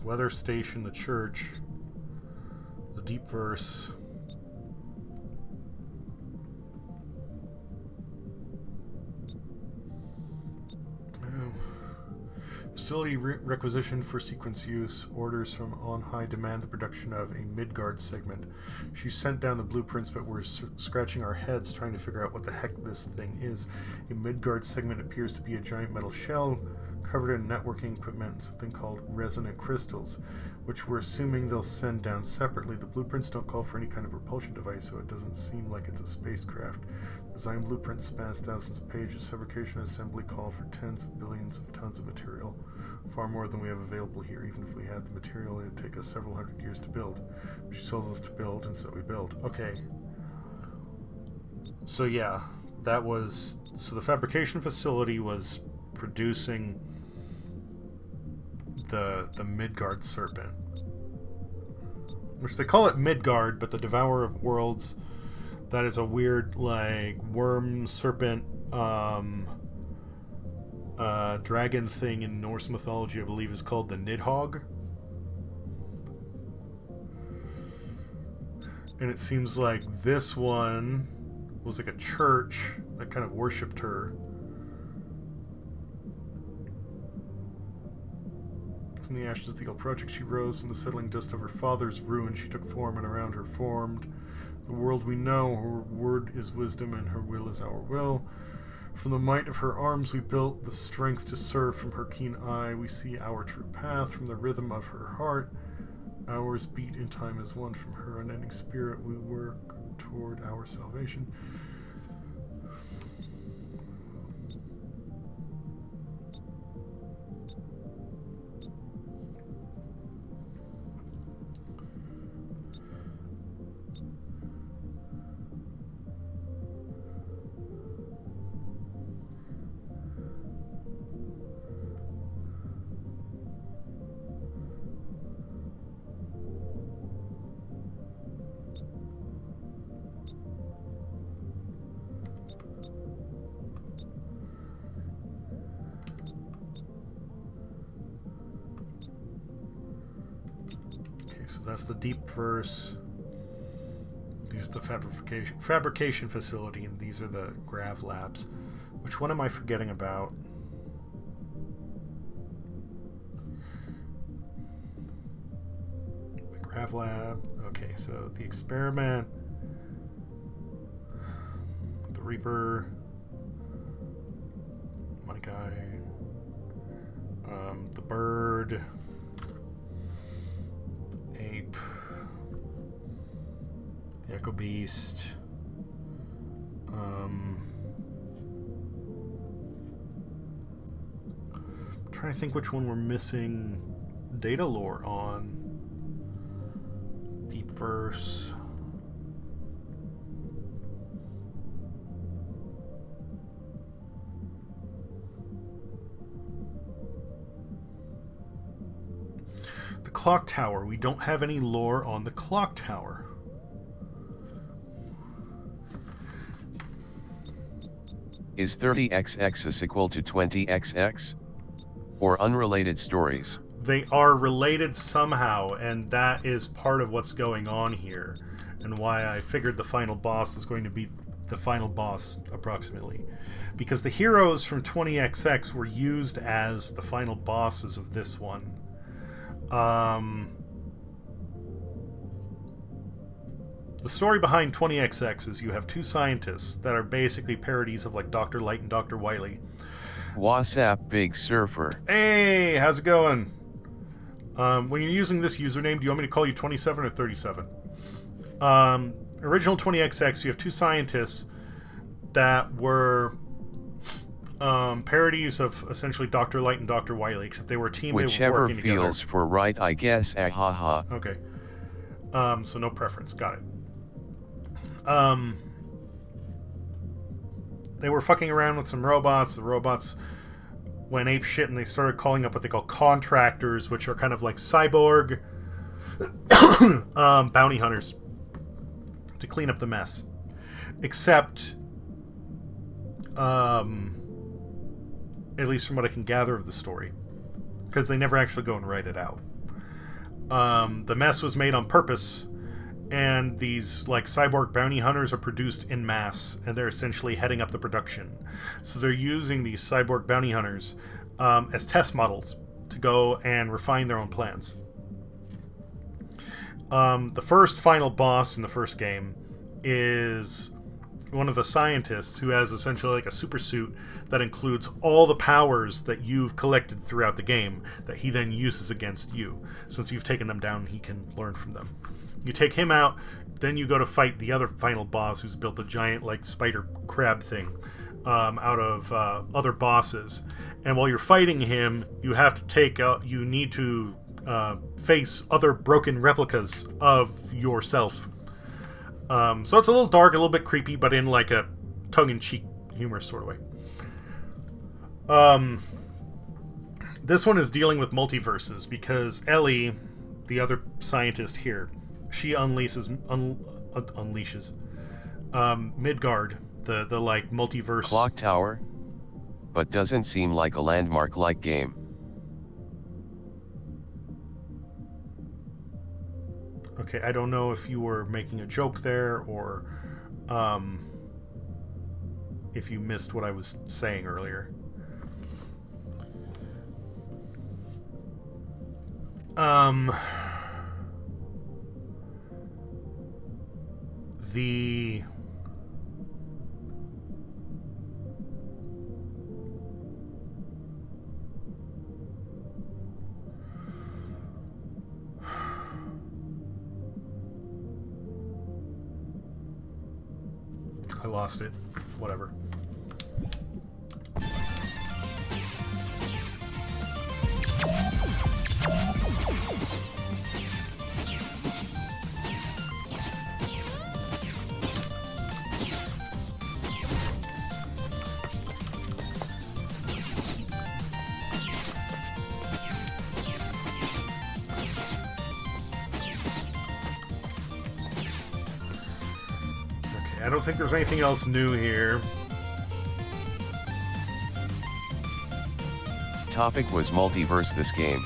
weather station, the church, the Deep Verse, facility requisition for sequence use. Orders from on high demand the production of a Midgard segment. She sent down the blueprints, but we're scratching our heads trying to figure out what the heck this thing is. A Midgard segment appears to be a giant metal shell covered in networking equipment and something called resonant crystals, which we're assuming they'll send down separately. The blueprints don't call for any kind of propulsion device, so it doesn't seem like it's a spacecraft. Design blueprint spans thousands of pages. Fabrication and assembly call for tens of billions of tons of material. Far more than we have available here. Even if we had the material, it would take us several hundred years to build. She tells us to build, and so we build. Okay. So yeah, that was... so the fabrication facility was producing the Midgard serpent. Which they call it Midgard, but the Devourer of Worlds, that is a weird, like, worm serpent dragon thing in Norse mythology, I believe, is called the Nidhogg. And it seems like this one was like a church that kind of worshipped her. From the ashes of the old project she rose, from the settling dust of her father's ruin she took form, and around her formed the world we know. Her word is wisdom, and her will is our will. From the might of her arms we built the strength to serve. From her keen eye we see our true path. From the rhythm of her heart ours beat in time as one. From her unending spirit we work toward our salvation. So that's the Deep Verse. These are the fabrication facility, and these are the Grav Labs. Which one am I forgetting about? The Grav Lab. Okay, so the experiment, the Reaper, Money Guy, the Bird, Ape, the Echo Beast, trying to think which one we're missing data lore on. Deep Verse. The clock tower. We don't have any lore on the clock tower. Is 30XX a sequel to 20XX? Or unrelated stories? They are related somehow, and that is part of what's going on here, and why I figured the final boss is going to be the final boss, approximately. Because the heroes from 20XX were used as the final bosses of this one. The story behind 20XX is you have two scientists that are basically parodies of like Dr. Light and Dr. Wily. What's up, Big Surfer? Hey, how's it going? When you're using this username, do you want me to call you 27 or 37? Original 20XX, you have two scientists that were parodies of essentially Dr. Light and Dr. Wily, except they were a team. Whichever they were working feels together. for right, I guess. Haha. Okay. So no preference. Got it. They were fucking around with some robots. The robots went ape shit, and they started calling up what they call contractors, which are kind of like cyborg bounty hunters to clean up the mess. Except, at least from what I can gather of the story, because they never actually go and write it out. The mess was made on purpose, and these like cyborg bounty hunters are produced in mass, and they're essentially heading up the production. So they're using these cyborg bounty hunters as test models to go and refine their own plans. The first final boss in the first game is one of the scientists who has essentially like a super suit that includes all the powers that you've collected throughout the game that he then uses against you. Since you've taken them down, he can learn from them. You take him out, then you go to fight the other final boss who's built a giant like spider crab thing out of other bosses. And while you're fighting him, you have to you need to face other broken replicas of yourself. So it's a little dark, a little bit creepy, but in like a tongue-in-cheek, humorous sort of way. This one is dealing with multiverses because Ellie, the other scientist here, she unleashes Midgard, the like multiverse clock tower, but doesn't seem like a Landmark-like game. Okay, I don't know if you were making a joke there or if you missed what I was saying earlier. I lost it. Whatever. I don't think there's anything else new here. Topic was multiverse this game.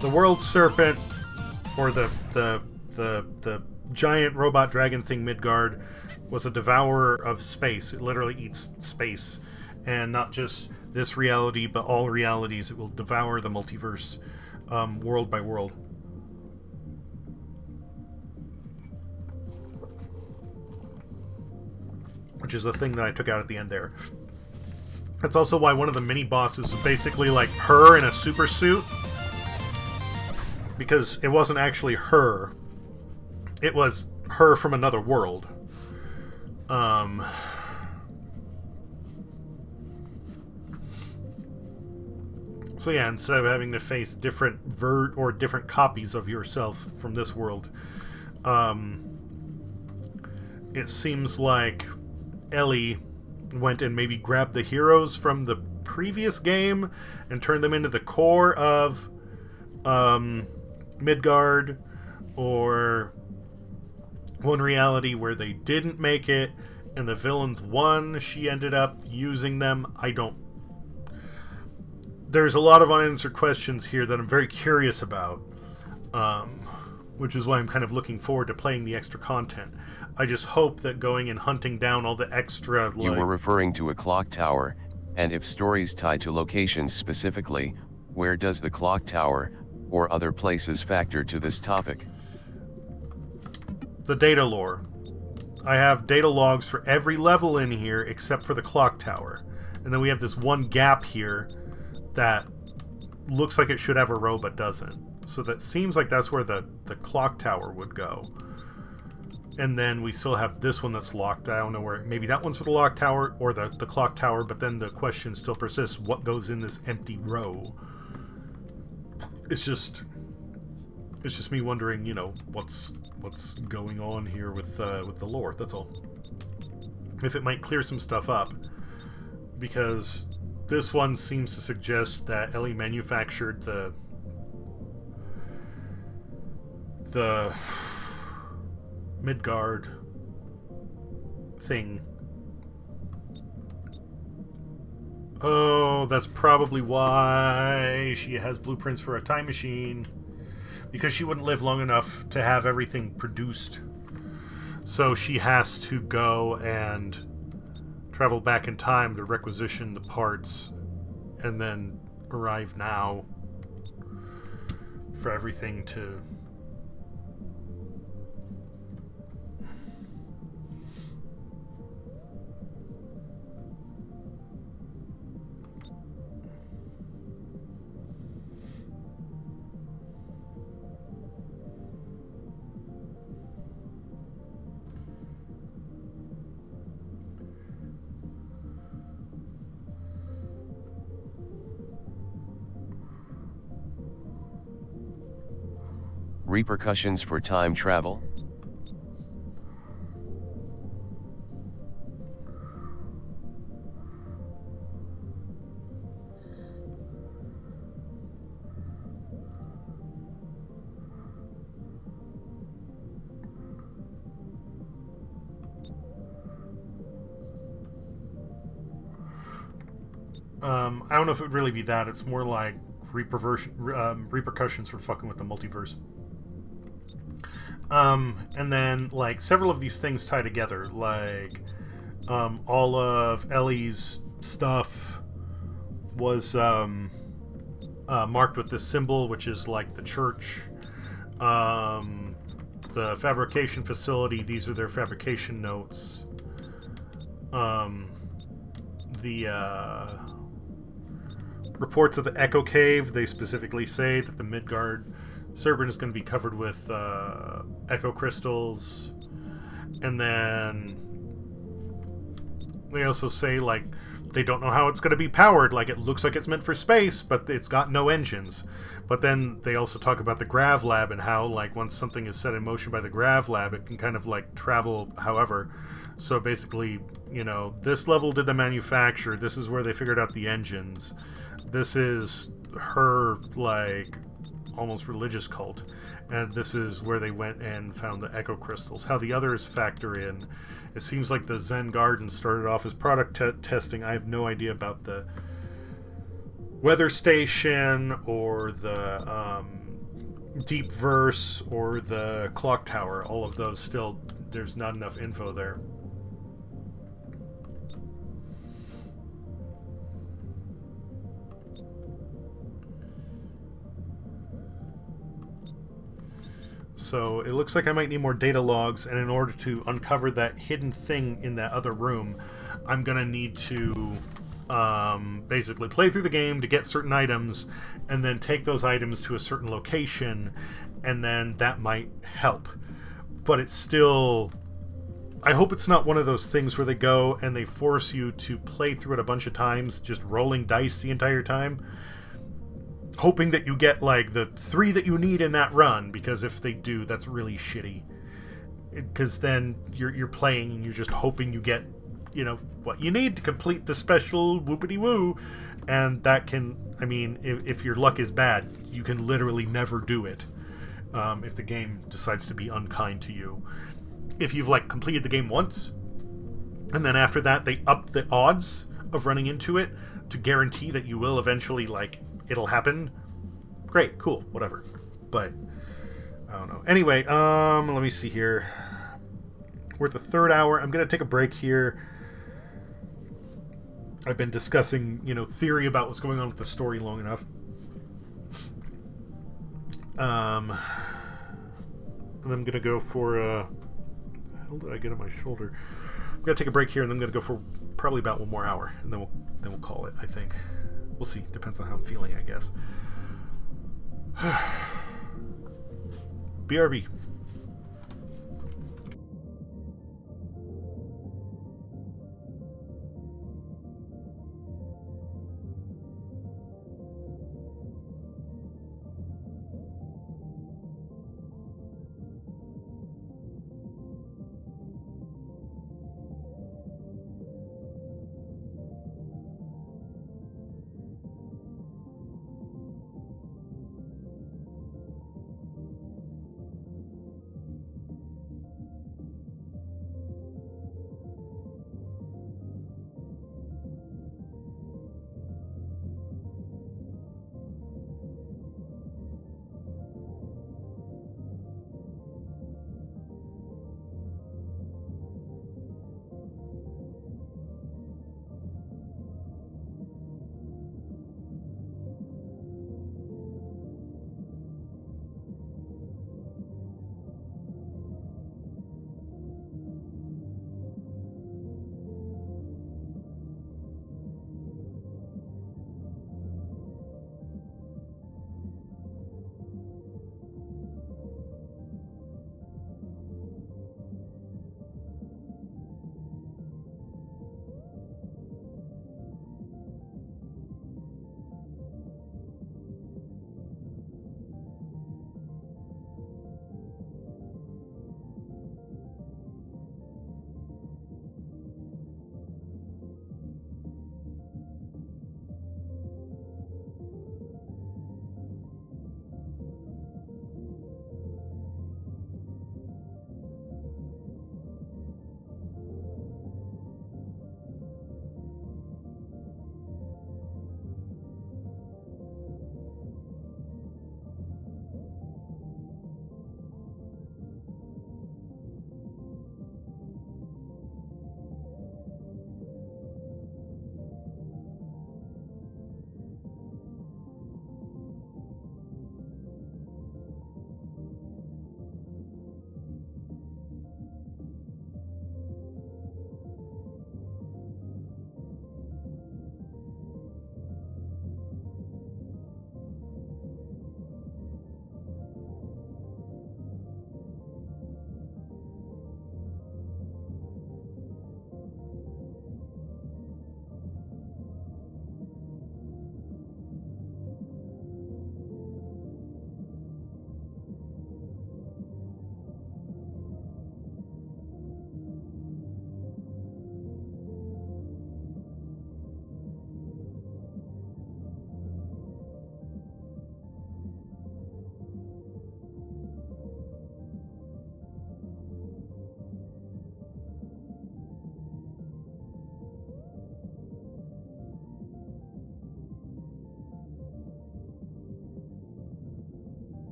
The world serpent, or the giant robot dragon thing Midgard, was a devourer of space. It literally eats space, and not just this reality, but all realities. It will devour the multiverse, world by world. Which is the thing that I took out at the end there. That's also why one of the mini bosses is basically like her in a super suit, because it wasn't actually her. It was her from another world. So yeah, instead of having to face different different copies of yourself from this world, it seems like Ellie went and maybe grabbed the heroes from the previous game and turned them into the core of Midgard, or one reality where they didn't make it and the villains won. She ended up using them. There's a lot of unanswered questions here that I'm very curious about, which is why I'm kind of looking forward to playing the extra content. I just hope that going and hunting down all the extra... You were referring to a clock tower, and if stories tied to locations specifically, where does the clock tower, or other places, factor to this topic? The data lore. I have data logs for every level in here except for the clock tower. And then we have this one gap here that looks like it should have a row but doesn't. So that seems like that's where the clock tower would go. And then we still have this one that's locked. I don't know where. Maybe that one's for the lock tower or the clock tower, but then the question still persists. What goes in this empty row? It's just me wondering, you know, what's going on here with the lore. That's all. If it might clear some stuff up, because this one seems to suggest that Ellie manufactured the Midgard thing. Oh, that's probably why she has blueprints for a time machine. Because she wouldn't live long enough to have everything produced. So she has to go and travel back in time to requisition the parts and then arrive now for everything to... Repercussions for time travel? I don't know if it would really be that. It's more like repercussions for fucking with the multiverse. And then, like, several of these things tie together. Like, all of Ellie's stuff was marked with this symbol, which is like the church. The fabrication facility, these are their fabrication notes. The reports of the Echo Cave, they specifically say that the Midgard Serpent is going to be covered with echo crystals. And then they also say, like, they don't know how it's going to be powered. Like, it looks like it's meant for space, but it's got no engines. But then they also talk about the Grav Lab and how, like, once something is set in motion by the Grav Lab, it can kind of, like, travel however. So basically, you know, this level did the manufacture. This is where they figured out the engines. This is her, like, almost religious cult. And this is where they went and found the echo crystals. How the others factor in. It seems like the Zen Garden started off as product testing. I have no idea about the weather station or the deep verse or the clock tower. All of those still, there's not enough info there. So it looks like I might need more data logs, and in order to uncover that hidden thing in that other room, I'm going to need to basically play through the game to get certain items, and then take those items to a certain location, and then that might help. But it's still... I hope it's not one of those things where they go and they force you to play through it a bunch of times, just rolling dice the entire time. hoping that you get like the 3 that you need in that run, because if they do, that's really shitty. Because then you're playing and you're just hoping you get, you know, what you need to complete the special whoopity woo, and that can, I mean, if your luck is bad, you can literally never do it. If the game decides to be unkind to you. If you've like completed the game once, and then after that they up the odds of running into it to guarantee that you will eventually, like, it'll happen, great, cool, whatever. But I don't know. Anyway, let me see here. We're at the 3rd hour. I'm gonna take a break here. I've been discussing, you know, theory about what's going on with the story long enough. And I'm gonna go for the hell did I get on my shoulder? I'm gonna take a break here, and I'm gonna go for probably about 1 more hour, and then we'll call it. I think we'll see. Depends on how I'm feeling, I guess. BRB.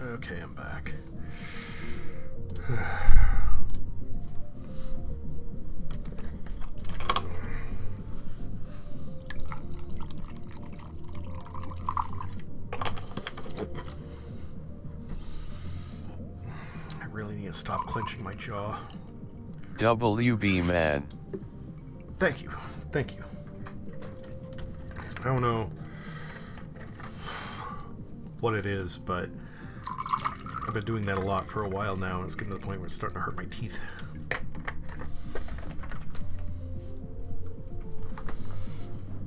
Okay, I'm back. I really need to stop clenching my jaw. WB man. Thank you. Thank you. I don't know what it is, but I've been doing that a lot for a while now, and it's getting to the point where it's starting to hurt my teeth.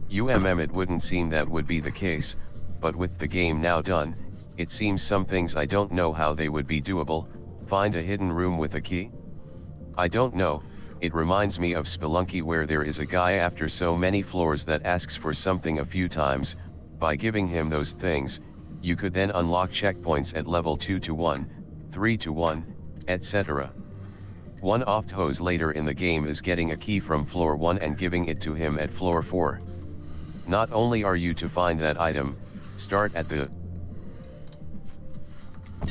It wouldn't seem that would be the case, but with the game now done, it seems some things I don't know how they would be doable. Find a hidden room with a key? I don't know. It reminds me of Spelunky, where there is a guy after so many floors that asks for something a few times. By giving him those things, you could then unlock checkpoints at level 2 to 1, 3 to 1, etc. One Opthose later in the game is getting a key from floor 1 and giving it to him at floor 4. Not only are you to find that item, start at the... Okay.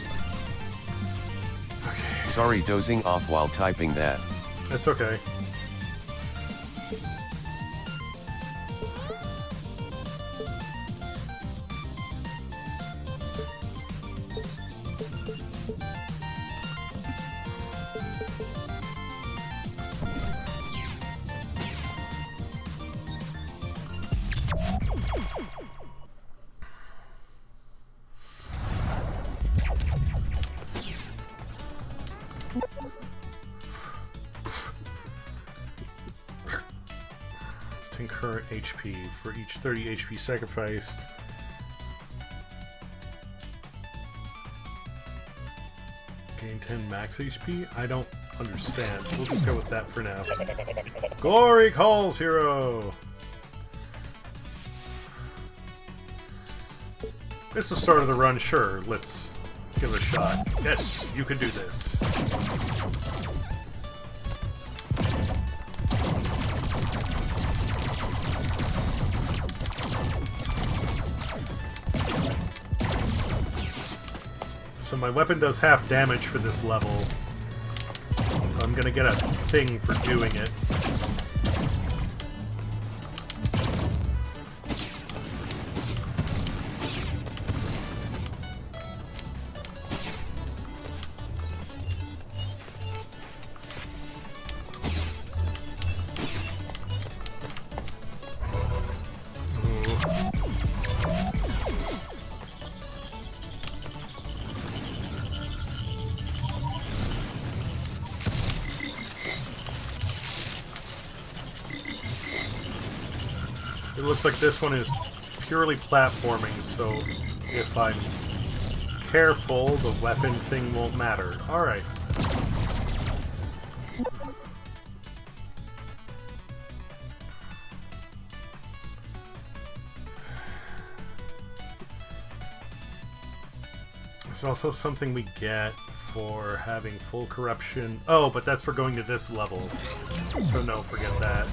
Sorry, dozing off while typing that. That's okay. Current HP for each 30 HP sacrificed. Gain 10 max HP? I don't understand. We'll just go with that for now. Glory calls, hero! It's the start of the run, sure. Let's give it a shot. Yes, you can do this. So my weapon does half damage for this level. I'm gonna get a thing for doing it. It looks like this one is purely platforming, so if I'm careful, the weapon thing won't matter. Alright. There's also something we get for having full corruption. Oh, but that's for going to this level. So no, forget that.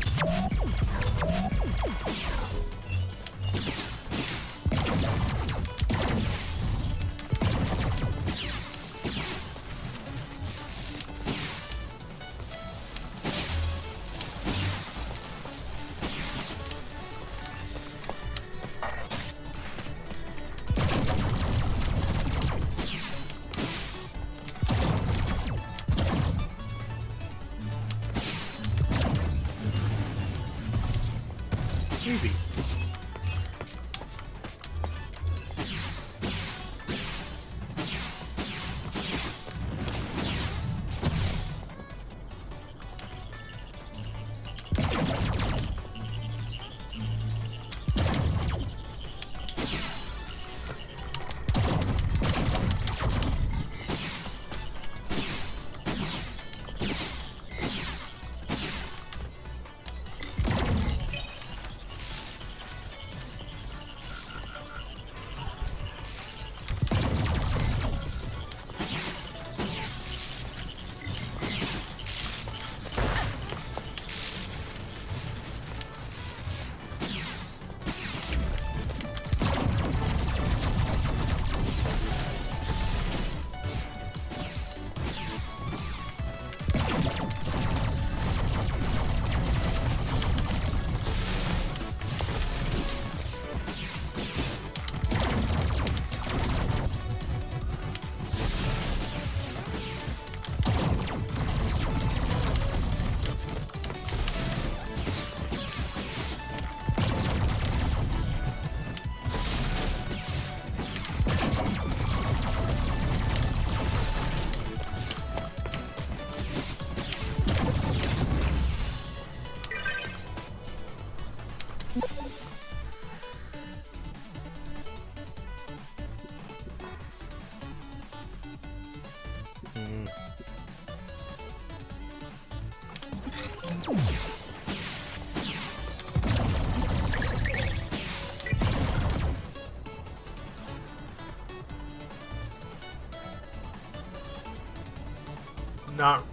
Not...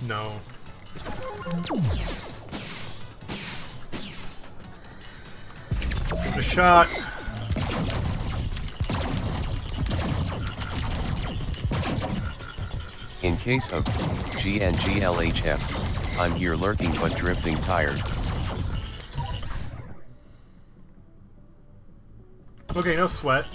no. Let's give it a shot. In case of GNGLHF, I'm here lurking but drifting tired. Okay, no sweat.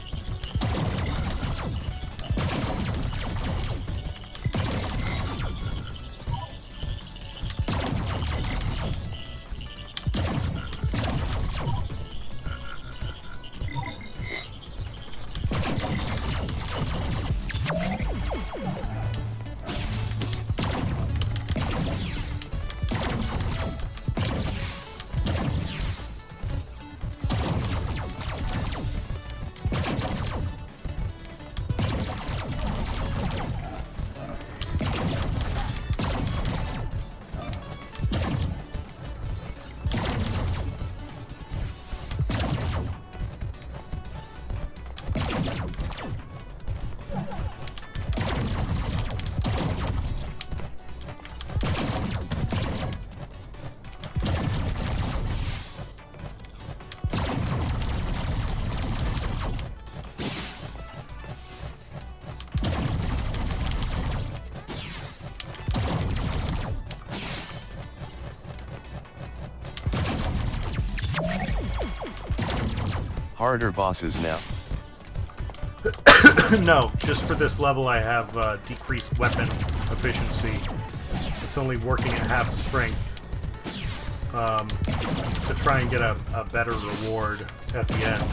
Harder bosses now. No, just for this level I have decreased weapon efficiency. It's only working at half strength to try and get a better reward at the end.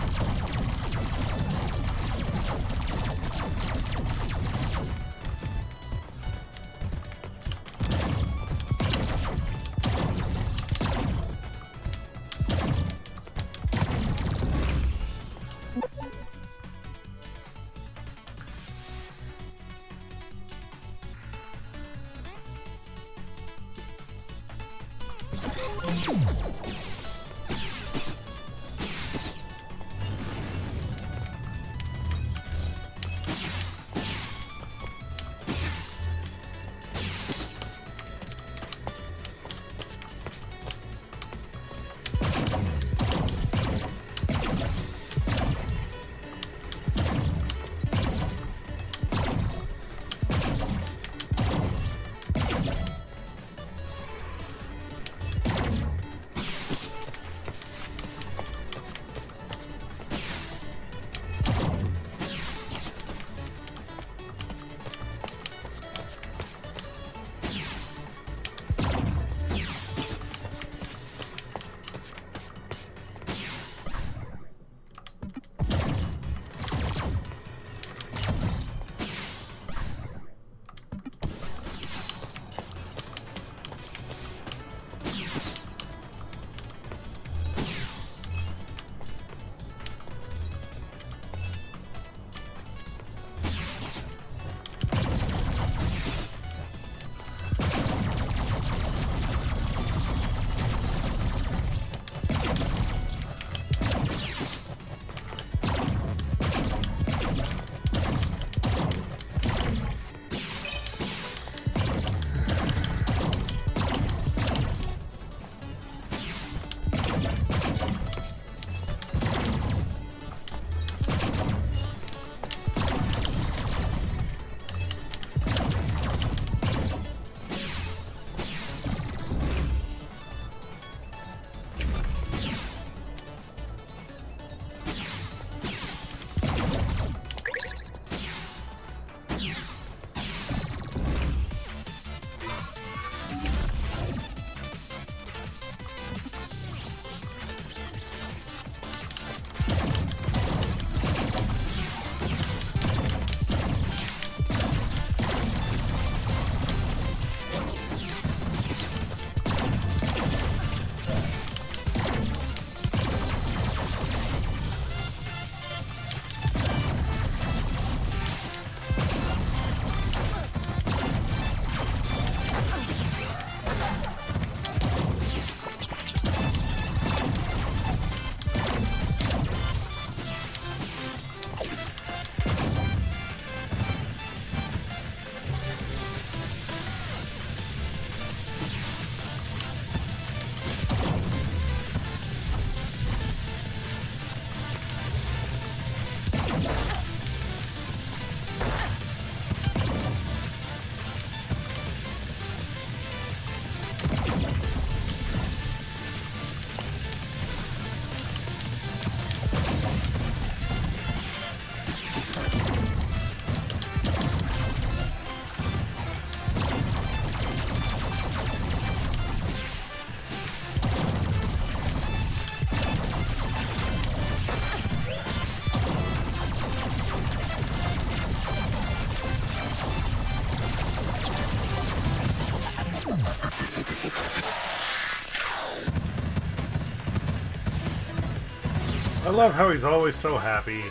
I love how he's always so happy.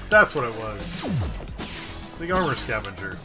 That's what it was. The armor scavenger.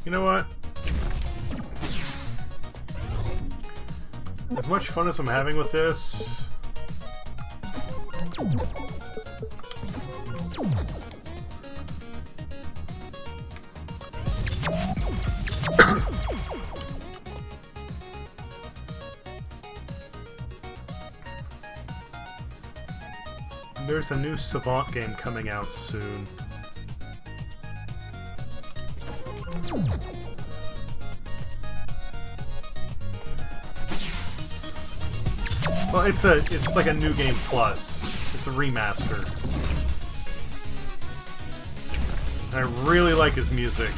You know what? As much fun as I'm having with this... There's a new Savant game coming out soon. Well, it's like a new game plus. It's a remaster. I really like his music.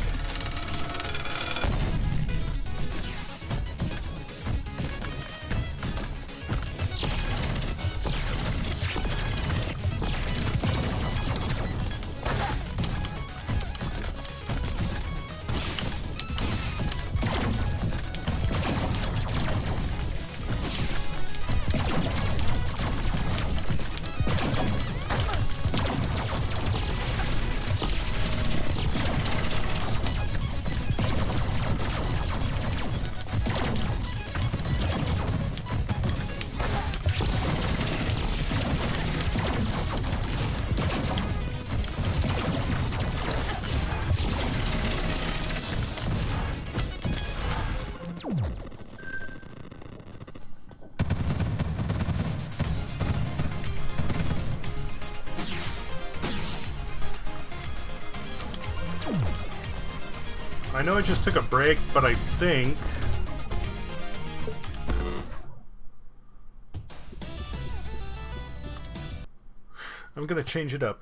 I know I just took a break, but I think... I'm gonna change it up.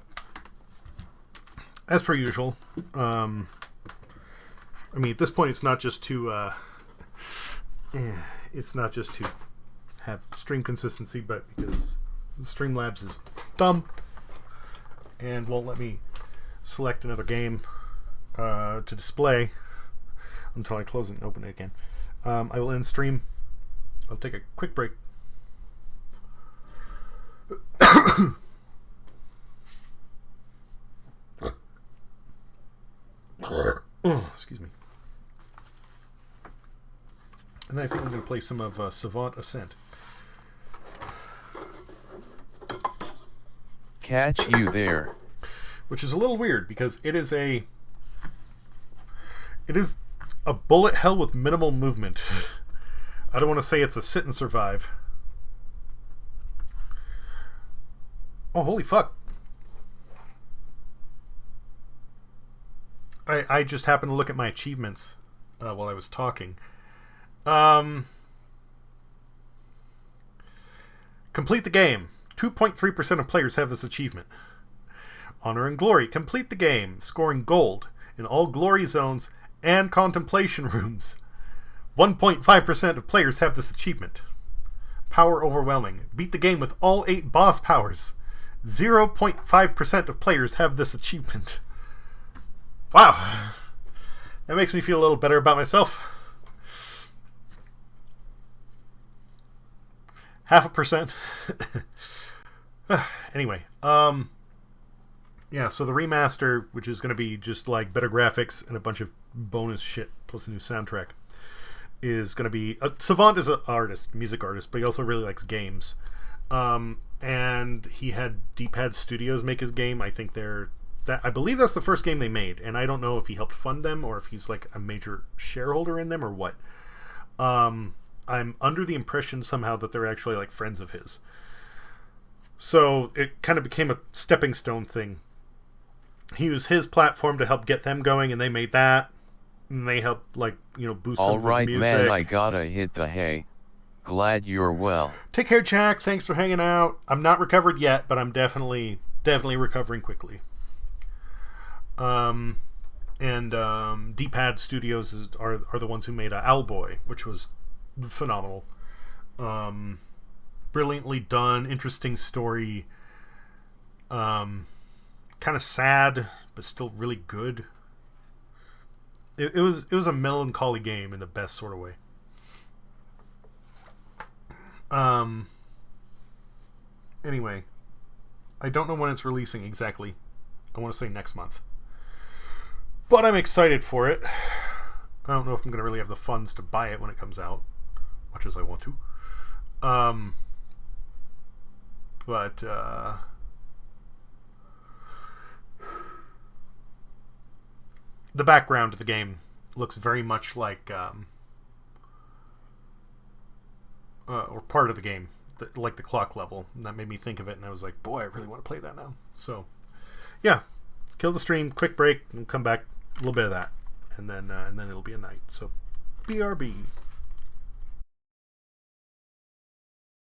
As per usual. I mean, at this point, it's not just to... it's not just to have stream consistency, but because Streamlabs is dumb and won't let me select another game to display until I close it and open it again. I will end stream. I'll take a quick break. Excuse me. And then I think I'm going to play some of Savant Ascent. Catch you there. Which is a little weird because it is a bullet hell with minimal movement. I don't want to say it's a sit and survive. Oh, holy fuck. I just happened to look at my achievements while I was talking. Complete the game. 2.3% of players have this achievement. Honor and Glory. Complete the game, scoring gold in all glory zones and contemplation rooms. 1.5% of players have this achievement. Power Overwhelming. Beat the game with all 8 boss powers. 0.5% of players have this achievement. Wow. That makes me feel a little better about myself. 0.5%. Anyway, yeah, so the remaster, which is going to be just like better graphics and a bunch of bonus shit plus a new soundtrack, is going to be... Savant is an artist, music artist, but he also really likes games. And he had D-Pad Studios make his game. I think I believe that's the first game they made, and I don't know if he helped fund them or if he's like a major shareholder in them or what. I'm under the impression somehow that they're actually like friends of his. So it kind of became a stepping stone thing. He used his platform to help get them going, and they made that. And they helped, like, boost some of his music. Alright, man, I gotta hit the hay. Glad you're well. Take care, Jack. Thanks for hanging out. I'm not recovered yet, but I'm definitely recovering quickly. And D-Pad Studios are the ones who made Owlboy, which was phenomenal. Brilliantly done, interesting story. Kind of sad, but still really good. It was a melancholy game in the best sort of way. Anyway, I don't know when it's releasing exactly. I want to say next month. But I'm excited for it. I don't know if I'm going to really have the funds to buy it when it comes out, much as I want to. But the background of the game looks very much like, or part of the game, like the clock level. And that made me think of it, and I was like, boy, I really want to play that now. So, yeah, kill the stream, quick break, and come back, a little bit of that, and then it'll be a night. So, BRB.